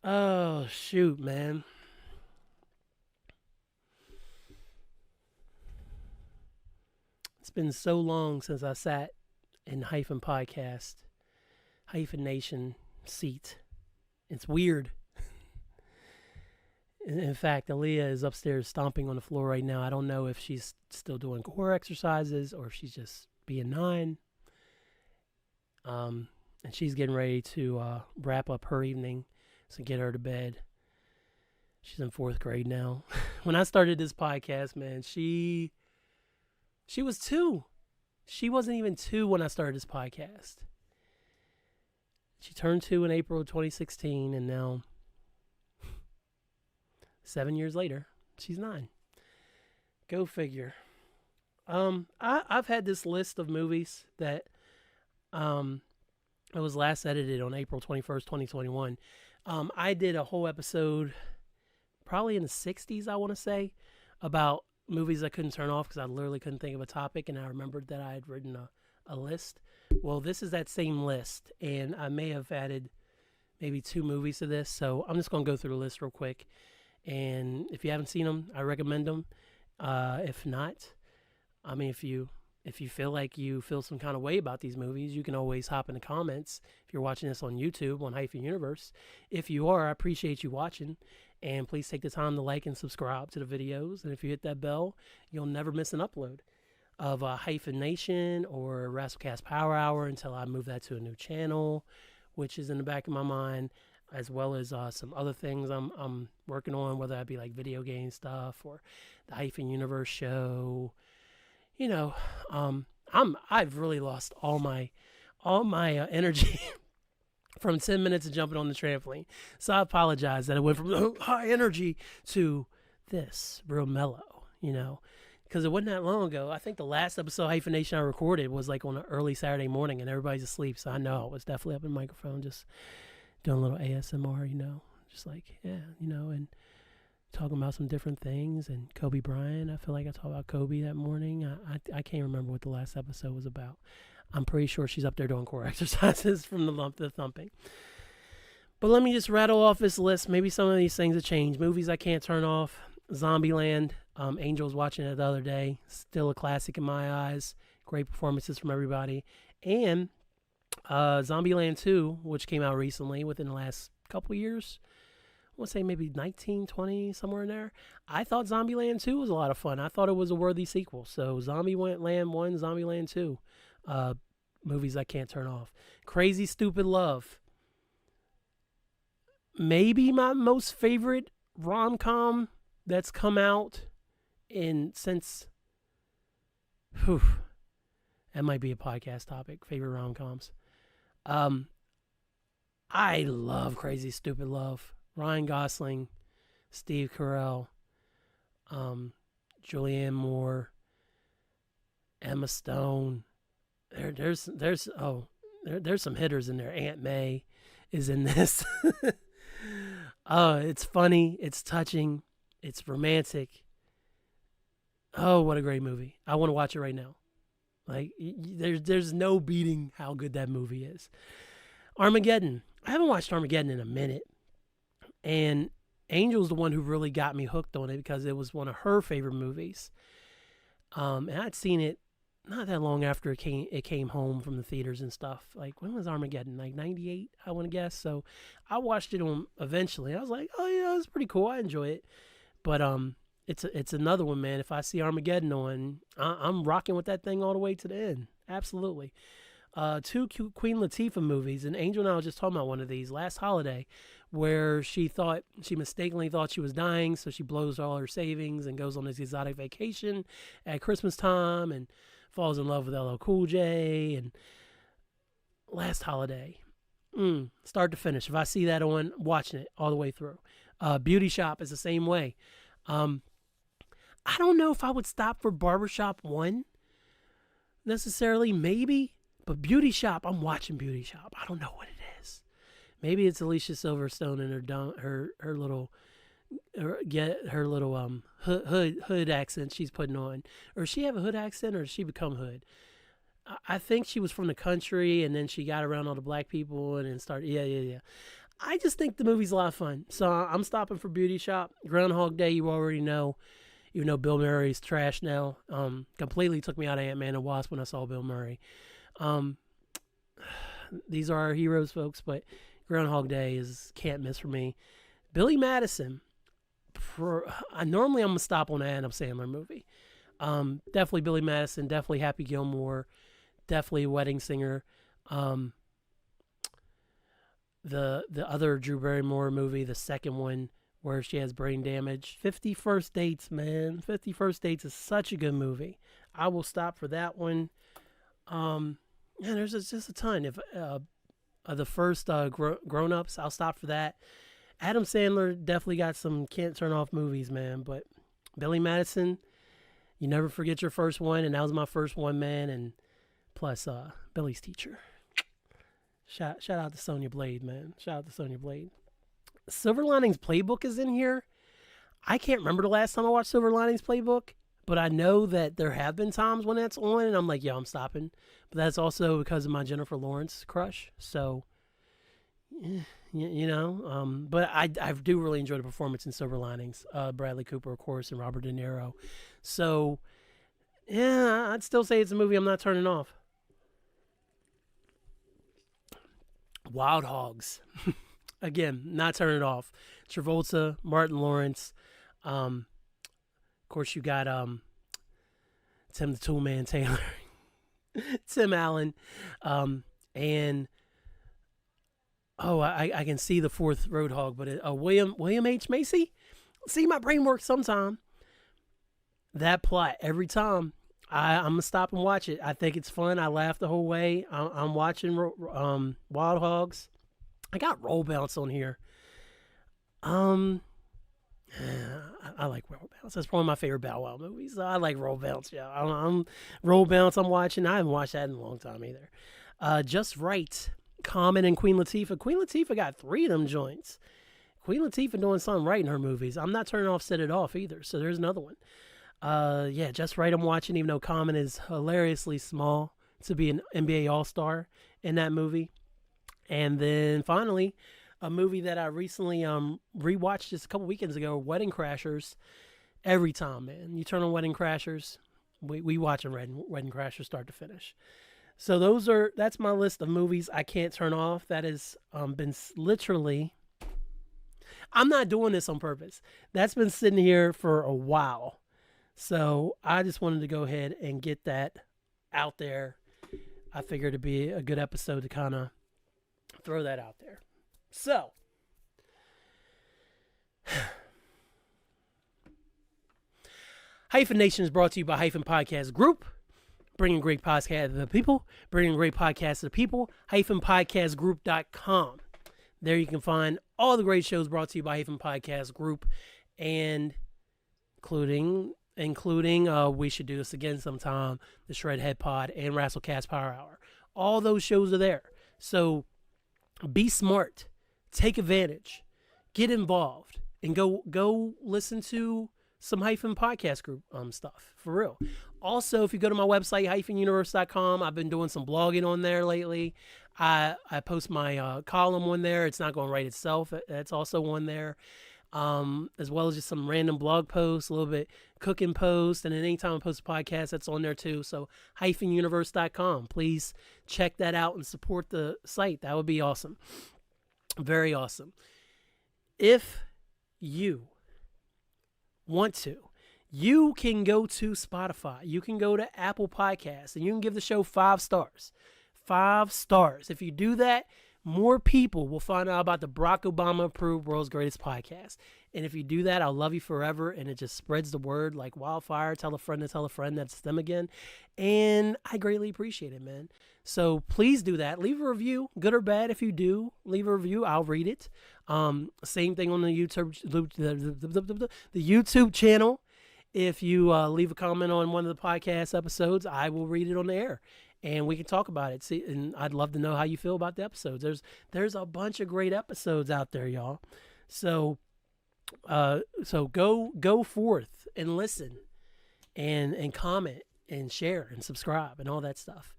Oh, shoot, man. It's been so long since I sat in Hyphen podcast, Hyphen Nation seat. It's weird. In fact, Aaliyah is upstairs stomping on the floor right now. I don't know if she's still doing core exercises or if she's just being 9. And she's getting ready to wrap up her evening, so get her to bed. She's in 4th grade now. When I started this podcast, man, she was 2. She wasn't even 2 when I started this podcast. She turned 2 in April of 2016, and now 7 years later, she's 9. Go figure. I've had this list of movies that it was last edited on April 21st, 2021. I did a whole episode, probably in the 60s, I want to say, about movies I couldn't turn off because I literally couldn't think of a topic, and I remembered that I had written a list. Well, this is that same list, and I may have added maybe 2 movies to this, so I'm just going to go through the list real quick. And if you haven't seen them, I recommend them. If not, I mean, if you feel like you feel some kind of way about these movies, you can always hop in the comments if you're watching this on YouTube on Hyphen Universe. If you are, I appreciate you watching. And please take the time to like and subscribe to the videos. And if you hit that bell, you'll never miss an upload of Hyphen Nation or Rasslecast Power Hour until I move that to a new channel, which is in the back of my mind, as well as some other things I'm working on, whether that be like video game stuff or the Hyphen Universe show. I've really lost all my energy from 10 minutes of jumping on the trampoline. So I apologize that it went from high energy to this, real mellow, because it wasn't that long ago. I think the last episode Hyphenation I recorded was like on an early Saturday morning and everybody's asleep. So I know I was definitely up in the microphone just doing a little ASMR, just like, yeah, and talking about some different things. And Kobe Bryant, I feel like I talked about Kobe that morning. I can't remember what the last episode was about. I'm pretty sure she's up there doing core exercises from the thumping. But let me just rattle off this list. Maybe some of these things have changed. Movies I can't turn off. Zombieland. Angel was watching it the other day. Still a classic in my eyes. Great performances from everybody. And Zombieland 2, which came out recently within the last couple years. I want to say maybe 19, 20, somewhere in there. I thought Zombieland 2 was a lot of fun. I thought it was a worthy sequel. So Zombieland 1, Zombieland 2. Movies I can't turn off. Crazy Stupid Love. Maybe my most favorite rom-com that's come out since that might be a podcast topic. Favorite rom-coms. I love Crazy Stupid Love. Ryan Gosling, Steve Carell, Julianne Moore, Emma Stone. There's some hitters in there. Aunt May is in this. It's funny. It's touching. It's romantic. Oh, what a great movie. I want to watch it right now. Like, there's no beating how good that movie is. Armageddon. I haven't watched Armageddon in a minute. And Angel's the one who really got me hooked on it because it was one of her favorite movies. And I'd seen it not that long after it came home from the theaters and stuff. Like, when was Armageddon? Like 98, I want to guess. So I watched it on eventually. I was like, oh yeah, it's pretty cool. I enjoy it. But it's another one, man. If I see Armageddon on, I'm rocking with that thing all the way to the end. Absolutely. 2 Queen Latifah movies, and Angel and I was just talking about one of these last holiday, where she mistakenly thought she was dying, so she blows all her savings and goes on this exotic vacation at Christmas time and falls in love with LL Cool J. And last holiday, start to finish. If I see that on, watching it all the way through. Beauty Shop is the same way. I don't know if I would stop for Barbershop 1 necessarily, maybe. But Beauty Shop, I'm watching Beauty Shop. I don't know what it is. Maybe it's Alicia Silverstone and her little hood accent she's putting on. Or does she have a hood accent, or does she become hood? I think she was from the country, and then she got around all the black people and then started. Yeah. I just think the movie's a lot of fun. So I'm stopping for Beauty Shop. Groundhog Day, you already know. Even though Bill Murray's trash now. Completely took me out of Ant-Man and Wasp when I saw Bill Murray. These are our heroes, folks, but Groundhog Day can't miss for me. Billy Madison. Normally I'm going to stop on an Adam Sandler movie. Definitely Billy Madison, definitely Happy Gilmore, definitely Wedding Singer. The other Drew Barrymore movie, the second one where she has brain damage. 50 First Dates, man. 50 First Dates is such a good movie. I will stop for that one. Yeah, there's just a ton. If the first Grown Ups, I'll stop for that. Adam Sandler definitely got some can't turn off movies, man. But Billy Madison, you never forget your first one, and that was my first one, man. And plus Billy's teacher. Shout out to Sonya Blade, man. Shout out to Sonya Blade. Silver Linings Playbook is in here. I can't remember the last time I watched Silver Linings Playbook, but I know that there have been times when that's on, and I'm like, yo, I'm stopping. But that's also because of my Jennifer Lawrence crush. So, but I do really enjoy the performance in Silver Linings. Bradley Cooper, of course, and Robert De Niro. So, yeah, I'd still say it's a movie I'm not turning off. Wild Hogs. Again, not turning it off. Travolta, Martin Lawrence. Of course, you got Tim the Toolman Taylor, Tim Allen, and I can see the fourth Roadhog, but William H. Macy. See, my brain works sometime. That plot every time. I'm gonna stop and watch it. I think it's fun. I laugh the whole way. I'm watching Wild Hogs. I got Roll Bounce on here. I like Roll Bounce. That's one of my favorite Bow Wow movies. So I like Roll Bounce. Yeah, I'm Roll Bounce. I'm watching. I haven't watched that in a long time either. Just Right. Common and Queen Latifah. Queen Latifah got 3 of them joints. Queen Latifah doing something right in her movies. I'm not turning off Set It Off either. So there's another one. Yeah, Just Right. I'm watching, even though Common is hilariously small to be an NBA All-Star in that movie. And then finally, a movie that I recently rewatched just a couple weekends ago, Wedding Crashers. Every time, man, you turn on Wedding Crashers, we watch a Wedding Crashers start to finish. So that's my list of movies I can't turn off. That has been literally. I'm not doing this on purpose. That's been sitting here for a while. So I just wanted to go ahead and get that out there. I figured it'd be a good episode to kind of throw that out there. So, Hyphen Nation is brought to you by Hyphen Podcast Group, bringing great podcasts to the people, bringing great podcasts to the people, hyphenpodcastgroup.com. There you can find all the great shows brought to you by Hyphen Podcast Group, and including We Should Do This Again Sometime, the Shredhead Pod, and Wrestlecast Power Hour. All those shows are there. So be smart, take advantage, get involved, and go listen to some Hyphen Podcast Group stuff, for real. Also, if you go to my website, hyphenuniverse.com, I've been doing some blogging on there lately. I post my column on there. It's not going to write itself. That's also on there. As well as just some random blog posts, a little bit cooking posts, and then anytime I post a podcast, that's on there too. So hyphenuniverse.com. Please check that out and support the site. That would be awesome. Very awesome. If you want to, you can go to Spotify. You can go to Apple Podcasts, and you can give the show 5 stars. 5 stars. If you do that, more people will find out about the Barack Obama approved World's Greatest Podcast. And if you do that, I'll love you forever. And it just spreads the word like wildfire. Tell a friend to tell a friend. That's them again. And I greatly appreciate it, man. So please do that. Leave a review, good or bad. If you do leave a review, I'll read it. Same thing on the YouTube channel. If you leave a comment on one of the podcast episodes, I will read it on the air. And we can talk about it. See, and I'd love to know how you feel about the episodes. There's a bunch of great episodes out there, y'all. So go forth and listen, and comment and share and subscribe and all that stuff.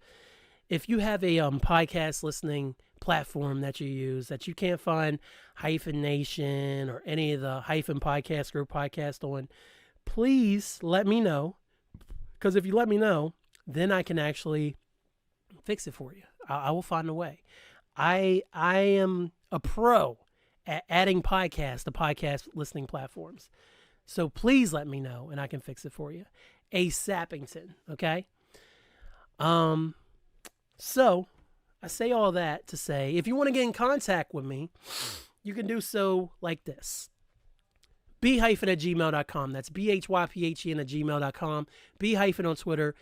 If you have a podcast listening platform that you use that you can't find Hyphen Nation or any of the Hyphen Podcast Group podcast on, please let me know. Because if you let me know, then I can actually fix it for you. I will find a way. I am a pro at adding podcasts to podcast listening platforms. So please let me know and I can fix it for you. A Sappington, okay? So I say all that to say, if you want to get in contact with me, you can do so like this. b-at@gmail.com. That's BHYPHEN@gmail.com. B- on Twitter.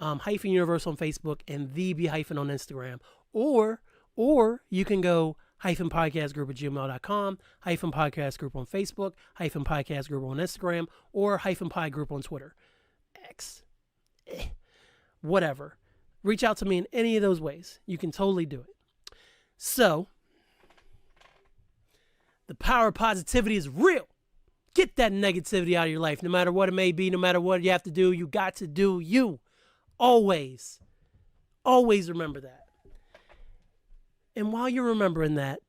Hyphen Universe on Facebook, and the B- on Instagram. Or you can go Hyphen Podcast Group @gmail.com, Hyphen Podcast Group on Facebook, Hyphen Podcast Group on Instagram, or Hyphen Pie Group on Twitter. X. Whatever. Reach out to me in any of those ways. You can totally do it. So, the power of positivity is real. Get that negativity out of your life, no matter what it may be, no matter what you have to do. You got to do you. Always remember that. And while you're remembering that,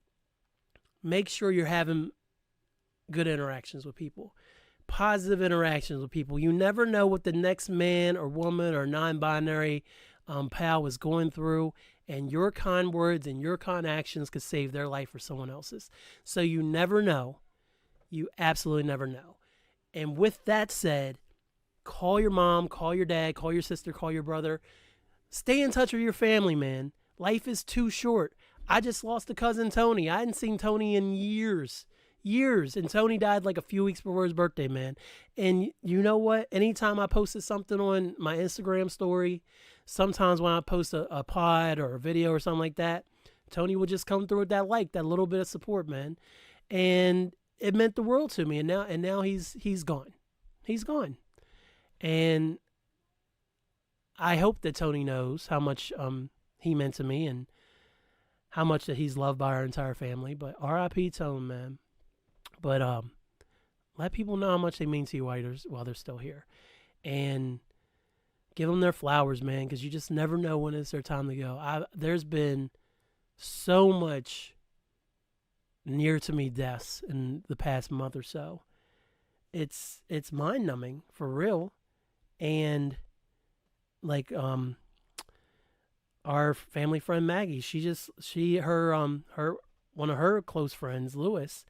make sure you're having good interactions with people, positive interactions with people. You never know what the next man or woman or non-binary pal is going through, and your kind words and your kind actions could save their life or someone else's. So you never know. You absolutely never know. And with that said, call your mom, call your dad, call your sister, call your brother. Stay in touch with your family, man. Life is too short. I just lost a cousin, Tony. I hadn't seen Tony in years. And Tony died like a few weeks before his birthday, man. And you know what? Anytime I posted something on my Instagram story, sometimes when I post a pod or a video or something like that, Tony would just come through with that that little bit of support, man. And it meant the world to me. And now he's gone. He's gone. And I hope that Tony knows how much he meant to me and how much that he's loved by our entire family. But R.I.P. Tone, man. But let people know how much they mean to you while they're still here. And give them their flowers, man, because you just never know when it's their time to go. There's been so much near to me deaths in the past month or so. It's mind numbing for real. And like our family friend Maggie, her one of her close friends, Lewis,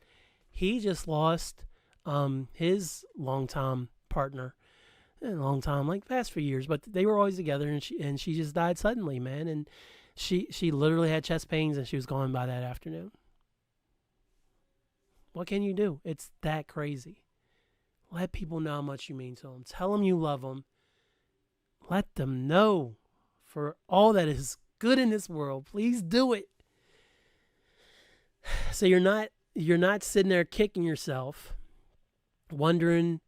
he just lost his longtime partner. A long time, like past few years, but they were always together, and she just died suddenly, man. And she literally had chest pains, and she was gone by that afternoon. What can you do? It's that crazy. Let people know how much you mean to them. Tell them you love them. Let them know for all that is good in this world. Please do it. So you're not sitting there kicking yourself, wondering,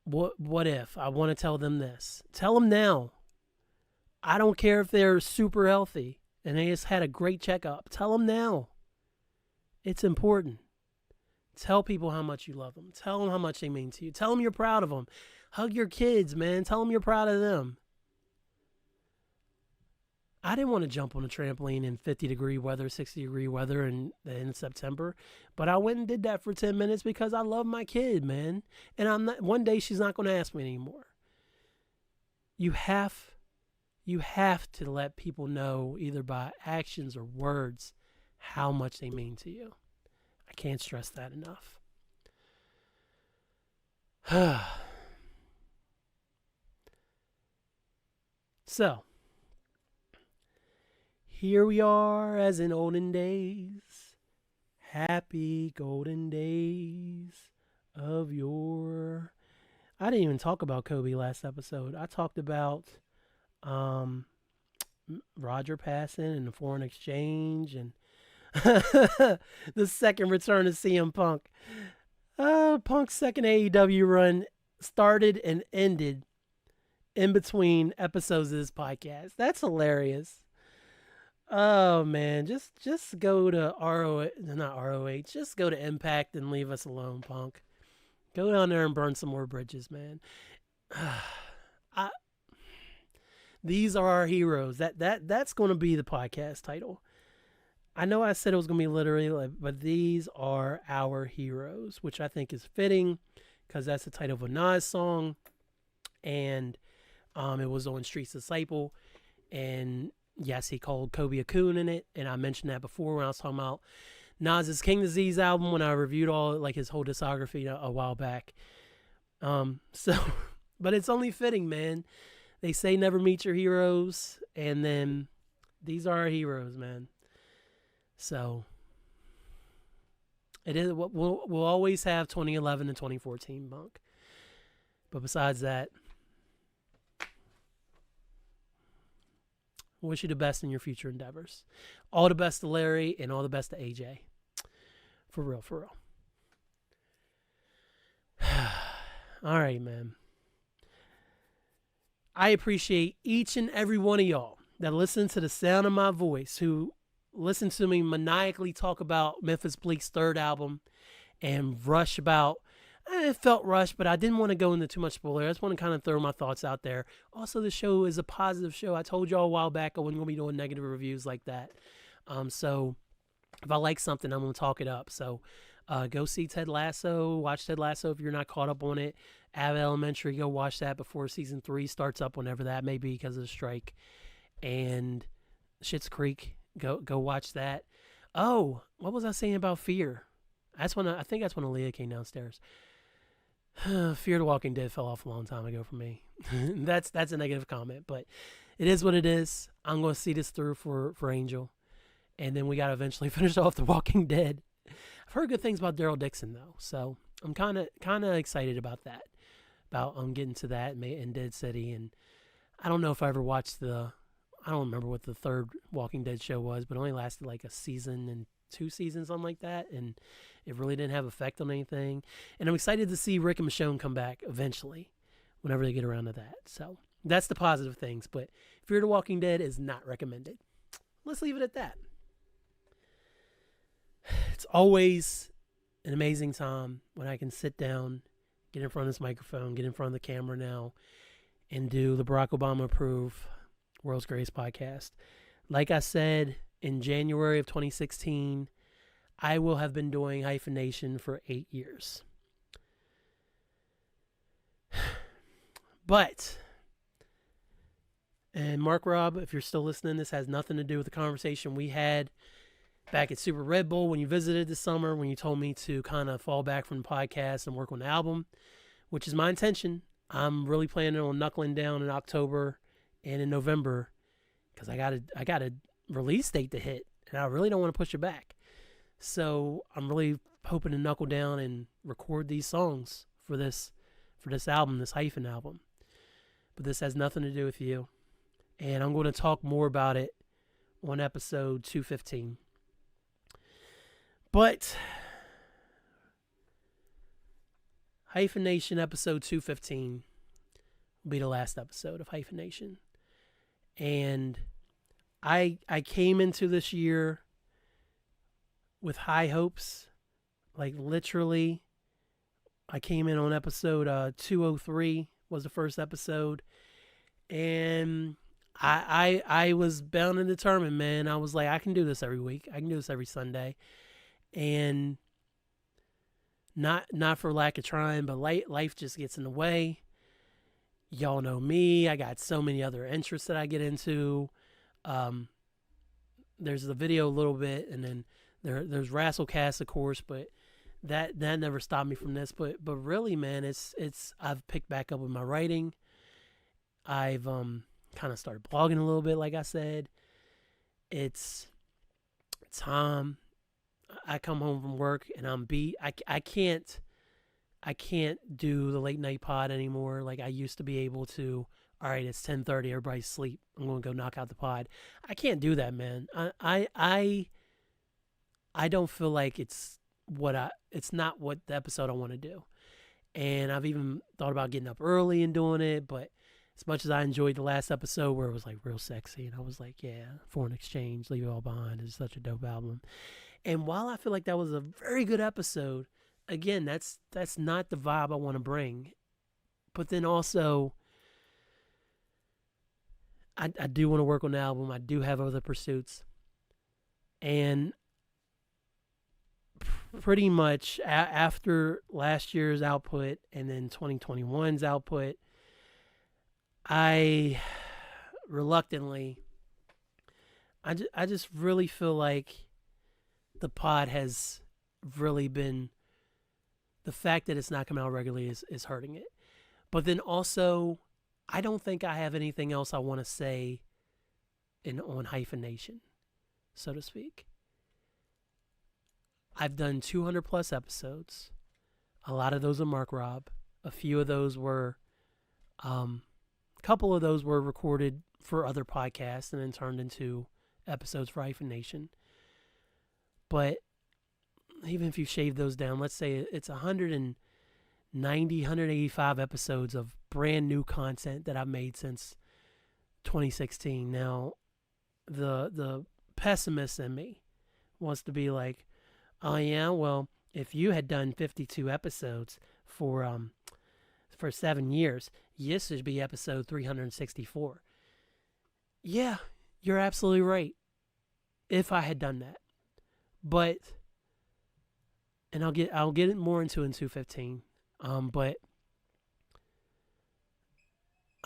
what if I want to tell them this? Tell them now. I don't care if they're super healthy and they just had a great checkup. Tell them now. It's important. Tell people how much you love them. Tell them how much they mean to you. Tell them you're proud of them. Hug your kids, man. Tell them you're proud of them. I didn't want to jump on a trampoline in 50-degree weather, 60-degree weather in September, but I went and did that for 10 minutes because I love my kid, man. And one day she's not going to ask me anymore. You have to let people know, either by actions or words, how much they mean to you. I can't stress that enough. So, here we are as in olden days, happy golden days of yore. I didn't even talk about Kobe last episode. I talked about Roger passing and the foreign exchange and the second return of CM Punk. Punk's second AEW run started and ended in between episodes of this podcast. That's hilarious. Oh man, just go to ROH, just go to Impact and leave us alone, Punk. Go down there and burn some more bridges, man. These are our heroes. That's going to be the podcast title. I know I said it was going to be literally, but these are our heroes, which I think is fitting because that's the title of a Nas song, and it was on Street's Disciple, and yes, he called Kobe a coon in it, and I mentioned that before when I was talking about Nas's King Disease album when I reviewed his whole discography a while back. But it's only fitting, man. They say never meet your heroes, and then these are our heroes, man. So it is. We'll always have 2011 and 2014 Punk, but besides that, wish you the best in your future endeavors. All the best to Larry and all the best to AJ. For real, for real. All right, man. I appreciate each and every one of y'all that listen to the sound of my voice, who listen to me maniacally talk about Memphis Bleek's third album and rush about. It felt rushed, but I didn't want to go into too much spoiler. I just want to kind of throw my thoughts out there. Also, the show is a positive show. I told y'all a while back I wasn't going to be doing negative reviews like that. So if I like something, I'm going to talk it up. So go see Ted Lasso. Watch Ted Lasso if you're not caught up on it. Abbot Elementary, go watch that before season 3 starts up, whenever that may be because of the strike. And Schitt's Creek, go watch that. Oh, what was I saying about Fear? I think that's when Aaliyah came downstairs. Fear the Walking Dead fell off a long time ago for me. That's a negative comment, but it is what it is. I'm going to see this through for Angel. And then we got to eventually finish off The Walking Dead. I've heard good things about Daryl Dixon, though, so I'm kind of excited about that, about getting to that in Dead City. And I don't know if I ever watched the I don't remember what the third Walking Dead show was, but it only lasted like a season and 2 seasons, something like that, and it really didn't have effect on anything. And I'm excited to see Rick and Michonne come back eventually, whenever they get around to that. So that's the positive things. But Fear the Walking Dead is not recommended. Let's leave it at that. It's always an amazing time when I can sit down, get in front of this microphone, get in front of the camera now, and do the Barack Obama approved World's Greatest Podcast. Like I said, in January of 2016, I will have been doing Hyphenation for 8 years. But, and Mark Robb, if you're still listening, this has nothing to do with the conversation we had back at Super Red Bull when you visited this summer, when you told me to kind of fall back from the podcast and work on the album, which is my intention. I'm really planning on knuckling down in October and in November because I got a release date to hit, and I really don't want to push it back. So I'm really hoping to knuckle down and record these songs for this album, this Hyphen album. But this has nothing to do with you, and I'm going to talk more about it on episode 215. But Hyphenation episode 215 will be the last episode of Hyphenation. And I came into this year with high hopes. Like literally, I came in on episode 203 was the first episode. And I was bound and determined, man. I was like, I can do this every week. I can do this every Sunday. And not for lack of trying, but life just gets in the way. Y'all know me. I got so many other interests that I get into. There's the video a little bit, and then there's Rasslecast, of course, but that never stopped me from this. But really, man, it's I've picked back up with my writing. I've kind of started blogging a little bit, like I said. It's time. I come home from work and I'm beat. I can't do the late night pod anymore like I used to be able to. All right, it's 10:30, everybody's asleep. I'm going to go knock out the pod. I can't do that, man. I don't feel like it's not what the episode I want to do. And I've even thought about getting up early and doing it, but as much as I enjoyed the last episode where it was like real sexy and I was like, yeah, Foreign Exchange, Leave It All Behind is such a dope album. And while I feel like that was a very good episode, again, that's not the vibe I want to bring. But then also, I do want to work on the album. I do have other pursuits. And pretty much after last year's output and then 2021's output, I reluctantly, I just really feel like the pod has really been, the fact that it's not coming out regularly is hurting it. But then also, I don't think I have anything else I want to say on Hyphenation, so to speak. I've done 200 plus episodes. A lot of those are Mark Robb. A few of those were, a couple of those were recorded for other podcasts and then turned into episodes for Hyphenation. But even if you shave those down, let's say it's 190, 185 episodes of brand new content that I've made since 2016. Now, the pessimist in me wants to be like, oh yeah, well, if you had done 52 episodes for 7 years, this should be episode 364. Yeah, you're absolutely right. If I had done that. But, and I'll get it more into in 215. But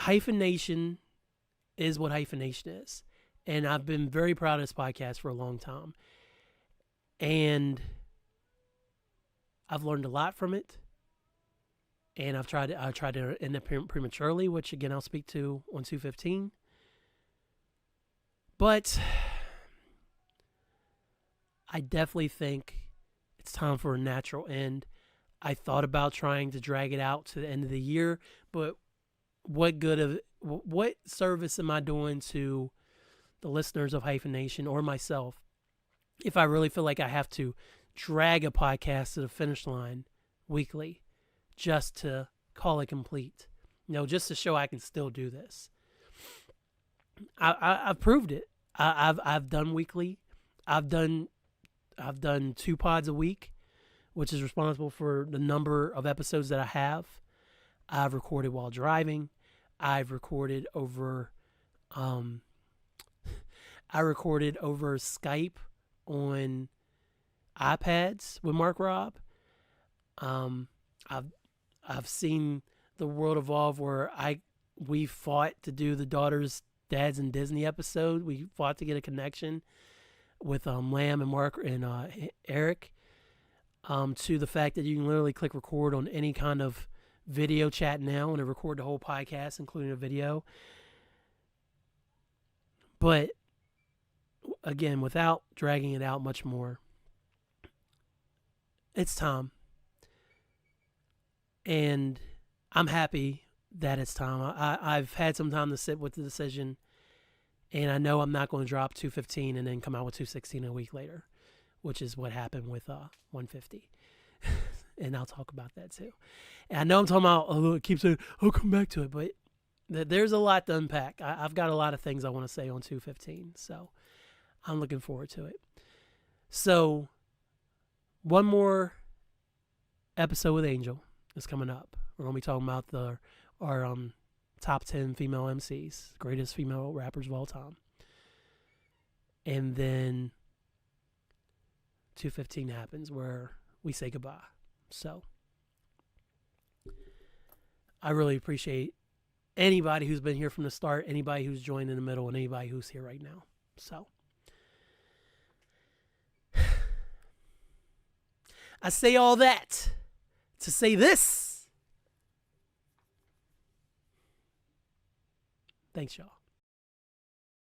Hyphenation is what Hyphenation is. And I've been very proud of this podcast for a long time. And I've learned a lot from it. And I tried to end it prematurely, which again I'll speak to on 215. But I definitely think it's time for a natural end. I thought about trying to drag it out to the end of the year, but what service am I doing to the listeners of Hyphen Nation or myself, if I really feel like I have to drag a podcast to the finish line weekly just to call it complete, just to show I can still do this. I've proved it. I've done weekly. I've done 2 pods a week, which is responsible for the number of episodes that I have. I've recorded while driving. I've recorded over Skype on iPads with Mark Robb. I've seen the world evolve where we fought to do the Daughters, Dads, and Disney episode. We fought to get a connection with Lamb and Mark and Eric, to the fact that you can literally click record on any kind of video chat now and record the whole podcast, including a video. But again, without dragging it out much more, it's time. And I'm happy that it's time. I've had some time to sit with the decision, and I know I'm not going to drop 215 and then come out with 216 a week later, which is what happened with 150. And I'll talk about that too. And I know I'm talking about, I keep saying, I'll come back to it, but there's a lot to unpack. I've got a lot of things I want to say on 215, so I'm looking forward to it. So, one more episode with Angel is coming up. We're going to be talking about our top 10 female MCs, greatest female rappers of all time. And then 215 happens where we say goodbye. So, I really appreciate anybody who's been here from the start, anybody who's joined in the middle, and anybody who's here right now. So, I say all that to say this. Thanks, y'all.